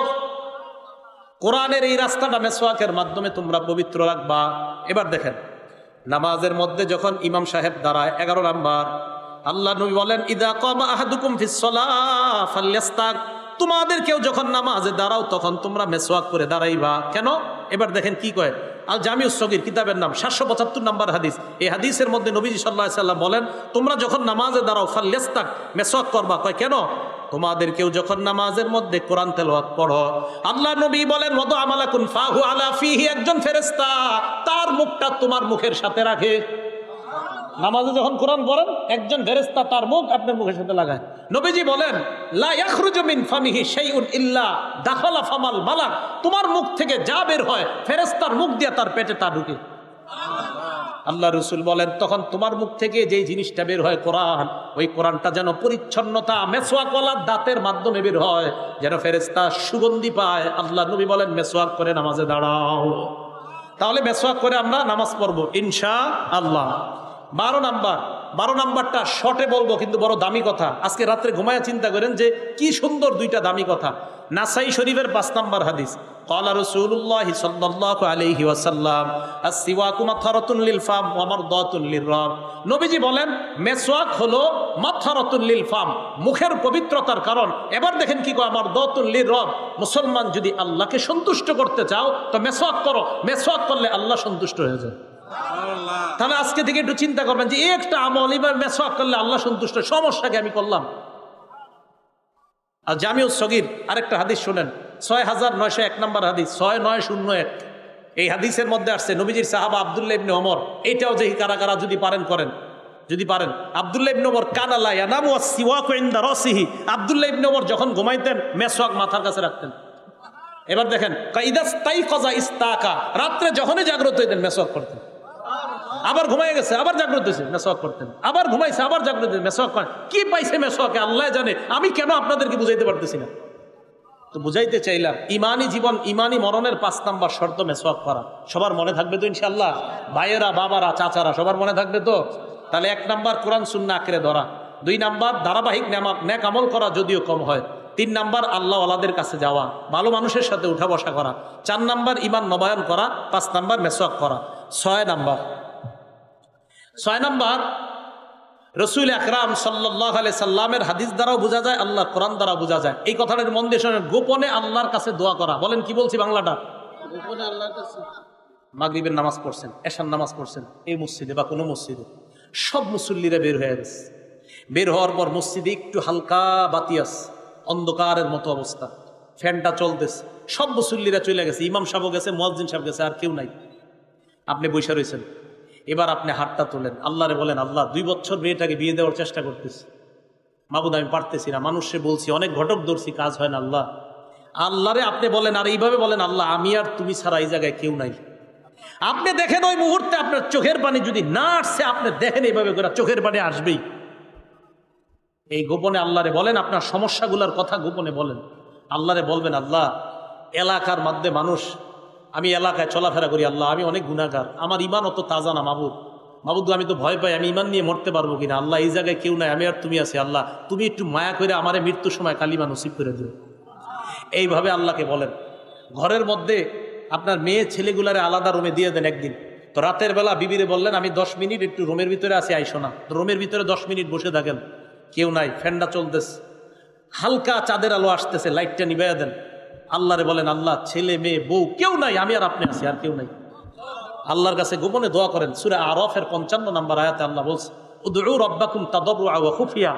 কোরআনের এই রাস্তাটা মেসওয়াকের মাধ্যমে তোমরা পবিত্র রাখবা। এবার দেখেন, নামাজের মধ্যে যখন ইমাম সাহেব দাঁড়ায় 11 নাম্বার, আল্লাহ নবী বলেন, ইদা কামা আহাদুকুম ফিস সালাহ ফালইস্তাক, তোমাদের কেউ যখন নামাজে দাঁড়াও তখন তোমরা মেসওয়াক করে দাঁড়াইবা। কেন? এবার দেখেন কি কয়। আল জামিউস সগীর কিতাবের নাম, 775 নাম্বার হাদিস। এই হাদিসের মধ্যে নবীজি সাল্লাল্লাহু আলাইহি সাল্লাম বলেন, তোমরা যখন নামাজে দাঁড়াও ফালইস্তাক, মেসওয়াক করবা। কয় কেন? তোমাদের কেউ যখন নামাজের মধ্যে কোরআন তেলাওয়াত পড়ো, আল্লাহ নবী বলেন, ওয়াদা আমালাকুন ফাহু আলা ফিহি, একজন ফেরেশতা তার মুখটা তোমার মুখের সাথে রাখে। নামাজে যখন কোরআন পড়েন, একজন ফেরেশতা তার মুখ আপনার মুখের সাথে লাগায়। নবীজি বলেন, লা ইয়াখরুজু মিন ফামিহি শাইউন ইল্লা দাখালা ফামাল মালাক, তোমার মুখ থেকে যা বের হয় ফেরেশতার মুখ দিয়ে তার পেটে তা ঢুকে। আল্লাহ রসুল বলেন, তখন তোমার মুখ থেকে যেই জিনিসটা বের হয় কোরআন, ওই কোরআনটা যেন পরিচ্ছন্নতা মেসওয়াকওয়ালার দাঁতের মাধ্যমে বের হয়, যেন ফেরেশতা সুগন্ধি পায়। আল্লাহ নবী বলেন, মেসওয়াক করে নামাজে দাঁড়াও। তাহলে মেসওয়াক করে আমরা নামাজ পড়বো ইনশাআল্লাহ। 12 নাম্বারটা শর্টে বলবো, কিন্তু বড় দামি কথা। আজকে রাত্রে ঘুমায়া চিন্তা করেন যে কি সুন্দর দুইটা দামি কথা। নাসাই শরীফের 5 নাম্বার হাদিস, ক্বালা রাসূলুল্লাহ সাল্লাল্লাহু আলাইহি ওয়াসাল্লাম, আস-সিওয়াকু মাতহারাতুন লিল ফাম ওয়া মারদাতুন লির-রাব। নবীজি বলেন, মেসওয়াক হলো মাতহারাতুন লিল ফাম, মুখের পবিত্রতার কারণ। এবার দেখেন কি কয়, মারদাতুন লির-রাব, মুসলমান যদি আল্লাহকে সন্তুষ্ট করতে চাও তো মেসওয়াক করো। মেসওয়াক করলে আল্লাহ সন্তুষ্ট হয়ে যায়। তাহলে আজকে থেকে একটু চিন্তা করবেন যে একটা আমল এবার মেসওয়াক করলে আল্লাহ সন্তুষ্ট, সমস্যাকে আমি করলাম। আর জামিউস সগীর আরেকটা হাদিস শুনেন, 6901 নাম্বার হাদিস, 6901। এই হাদিসের মধ্যে আসছে, নবীজির সাহাবা আব্দুল্লাহ ইবনে ওমর, এইটাও যে কারা কারা যদি পারেন করেন, যদি পারেন। আব্দুল্লাহ ইবনে ওমর কানা লা ইয়ানামু ওয়াস-সিওয়াকু ইনদা রাসিহি, আব্দুল্লাহ ইবনে ওমর যখন ঘুমাইতেন মেসওয়াক মাথার কাছে রাখতেন। এবার দেখেন, ইদাস্তাইকাযা ইস্তাকা, রাত্রে যখনই জাগ্রত হইতেন মেসওয়াক করতেন। আবার ঘুমাই গেছে, আবার জাগ্রত হয়েছে, মেসওয়াক করতেন। আবার ঘুমাইছে, আবার জাগ্রত হয়েছে, মেসওয়াক করেন। কি পাইছে মেসওয়াকে আল্লাহ জানে, আমি কেন আপনাদেরকে বুঝাইতে পারতেছি না। তো বুঝাইতে চাইলাম, ইমানি জীবন, ইমানি মরণের 5 নাম্বার শর্ত মেসওয়াক করা। সবার মনে থাকবে তো ইনশাআল্লাহ? ভাইয়েরা, বাবারা, চাচারা, সবার মনে থাকবে তো? তাহলে 1 নাম্বার কোরআন সুন্নাহ আঁকড়ে ধরা, 2 নাম্বার ধারাবাহিক নেক আমল করা যদিও কম হয়, 3 নাম্বার আল্লাহ ওয়ালাদের কাছে যাওয়া, ভালো মানুষের সাথে উঠা বসা করা, 4 নাম্বার ইমান নবায়ন করা, 5 নাম্বার মেসওয়াক করা। 6 নাম্বার রসুল আকরাম সাল্লাল্লাহু আলাইহি সাল্লামের হাদিস দ্বারাও বোঝা যায়, আল্লাহর কোরআন দ্বারা বোঝা যায়। এই কথাটার মন দিয়ে শোনেন, গোপনে আল্লাহর কাছে দোয়া করা। বলেন কি বলছি বাংলাটা? গোপনে আল্লাহর কাছে। মাগরিবের নামাজ পড়ছেন, এশার নামাজ পড়ছেন, এই মসজিদে বা কোনো মসজিদে সব মুসল্লিরা বের হয়ে গেছে। বের হওয়ার পর মসজিদে একটু হালকা বাতি আছে, অন্ধকারের মতো অবস্থা, ফ্যানটা চলতেছে, সব মুসল্লিরা চলে গেছে, ইমাম সাহেব গেছে, মুয়াজ্জিন সাহেব গেছে, আর কেউ নাই। আপনি বসে রয়েছেন। এবার আপনি হাতটা তোলেন, আল্লাহরে বলেন, আল্লাহ 2 বছর মেয়েটাকে বিয়ে দেওয়ার চেষ্টা করতেছি, মাবুদ আমি পারতেছি না, মানুষে বলছি, অনেক ঘটক ধরছি, কাজ হয় না। আল্লাহ, আল্লাহরে আপনি বলেন, আর এইভাবে বলেন, আল্লাহ আমি আর তুমি ছাড়া এই জায়গায় কেউ নাই। আপনি দেখেন ওই মুহূর্তে আপনার চোখের পানি যদি না আসছে, আপনি দেখেন এইভাবে করে চোখের পানি আসবেই। এই গোপনে আল্লাহরে বলেন, আপনার সমস্যাগুলোর কথা গোপনে বলেন। আল্লাহরে বলবেন, আল্লাহ এলাকার মধ্যে মানুষ, আমি এলাকায় চলাফেরা করি, আল্লাহ আমি অনেক গুনাহগার, আমার ইমান অত তাজা না, মাবুদ আমি তো ভয় পাই, আমি ইমান নিয়ে মরতে পারবো কিনা। আল্লাহ এই জায়গায় কেউ নাই, আমি আর তুমি আছি, আল্লাহ তুমি একটু মায়া করে আমারে মৃত্যুর সময় কালিমা নসিব করে দিও। এইভাবে আল্লাহকে বলেন। ঘরের মধ্যে আপনার মেয়ে ছেলেগুলারে আলাদা রুমে দিয়ে দেন একদিন। তো রাতের বেলা বিবিরে বললেন, আমি 10 মিনিট একটু রুমের ভিতরে আসি, আইসো না। তো রুমের ভিতরে 10 মিনিট বসে থাকেন, কেউ নাই, ফ্যানটা চলতেছে, হালকা চাঁদের আলো আসতেছে, লাইটটা নিভাইয়া দেন। আল্লাহরে বলেন, আল্লাহ ছেলে মেয়ে বউ কেউ নাই, আমি আর আপনি আছি, আর কেউ নাই। আল্লাহর কাছে গোপনে দোয়া করেন। সূরা আরাফের 55 নম্বর আয়াতে আল্লাহ বলছে, উদউ রাব্বাকুম তাদাররুআ ওয়া খুফিয়া,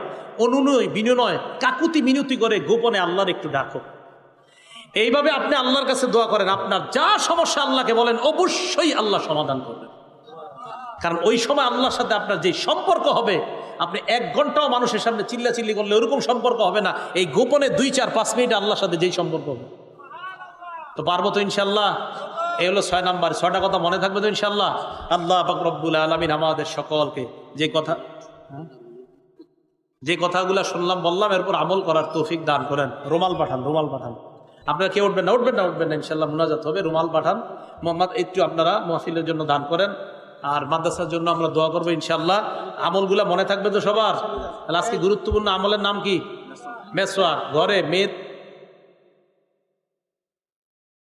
অনুনয় বিনয় কাকুতি মিনতি করে গোপনে আল্লাহর একটু ডাকো। এইভাবে আপনি আল্লাহর কাছে দোয়া করেন, আপনার যা সমস্যা আল্লাহকে বলেন, অবশ্যই আল্লাহ সমাধান করবেন। কারণ ওই সময় আল্লাহর সাথে আপনার যে সম্পর্ক হবে, আপনি 1 ঘন্টাও মানুষের সামনে চিল্লাচিল্লি করলে ওরকম সম্পর্ক হবে না। এই গোপনে 2, 4, 5 মিনিট আল্লাহর সাথে যেই সম্পর্ক হবে। তো পারবো তো ইনশাল্লাহ? এই হলো 6 নাম্বার। 6টা কথা মনে থাকবে তো ইনশাল্লাহ? আল্লাহ পাক রব্বুল আলামিন আমাদের সকলকে যে কথা যে কথাগুলো শুনলাম বললাম এরপর আমল করার তৌফিক দান করেন। রুমাল পাঠান, রুমাল পাঠান। আপনারা কেউ উঠবেন না, উঠবেন না, উঠবেন না, ইনশাল্লাহ মুনাজাত হবে। রুমাল পাঠান। মোহাম্মদ একটু আপনারা মাহফিলের জন্য দান করেন, আর মাদ্রাসার জন্য আমরা দোয়া করবো ইনশাল্লাহ। আমলগুলা মনে থাকবে তো সবার? তাহলে আজকে গুরুত্বপূর্ণ আমলের নাম কি? মেসওয়াক। ঘরে মেয়ে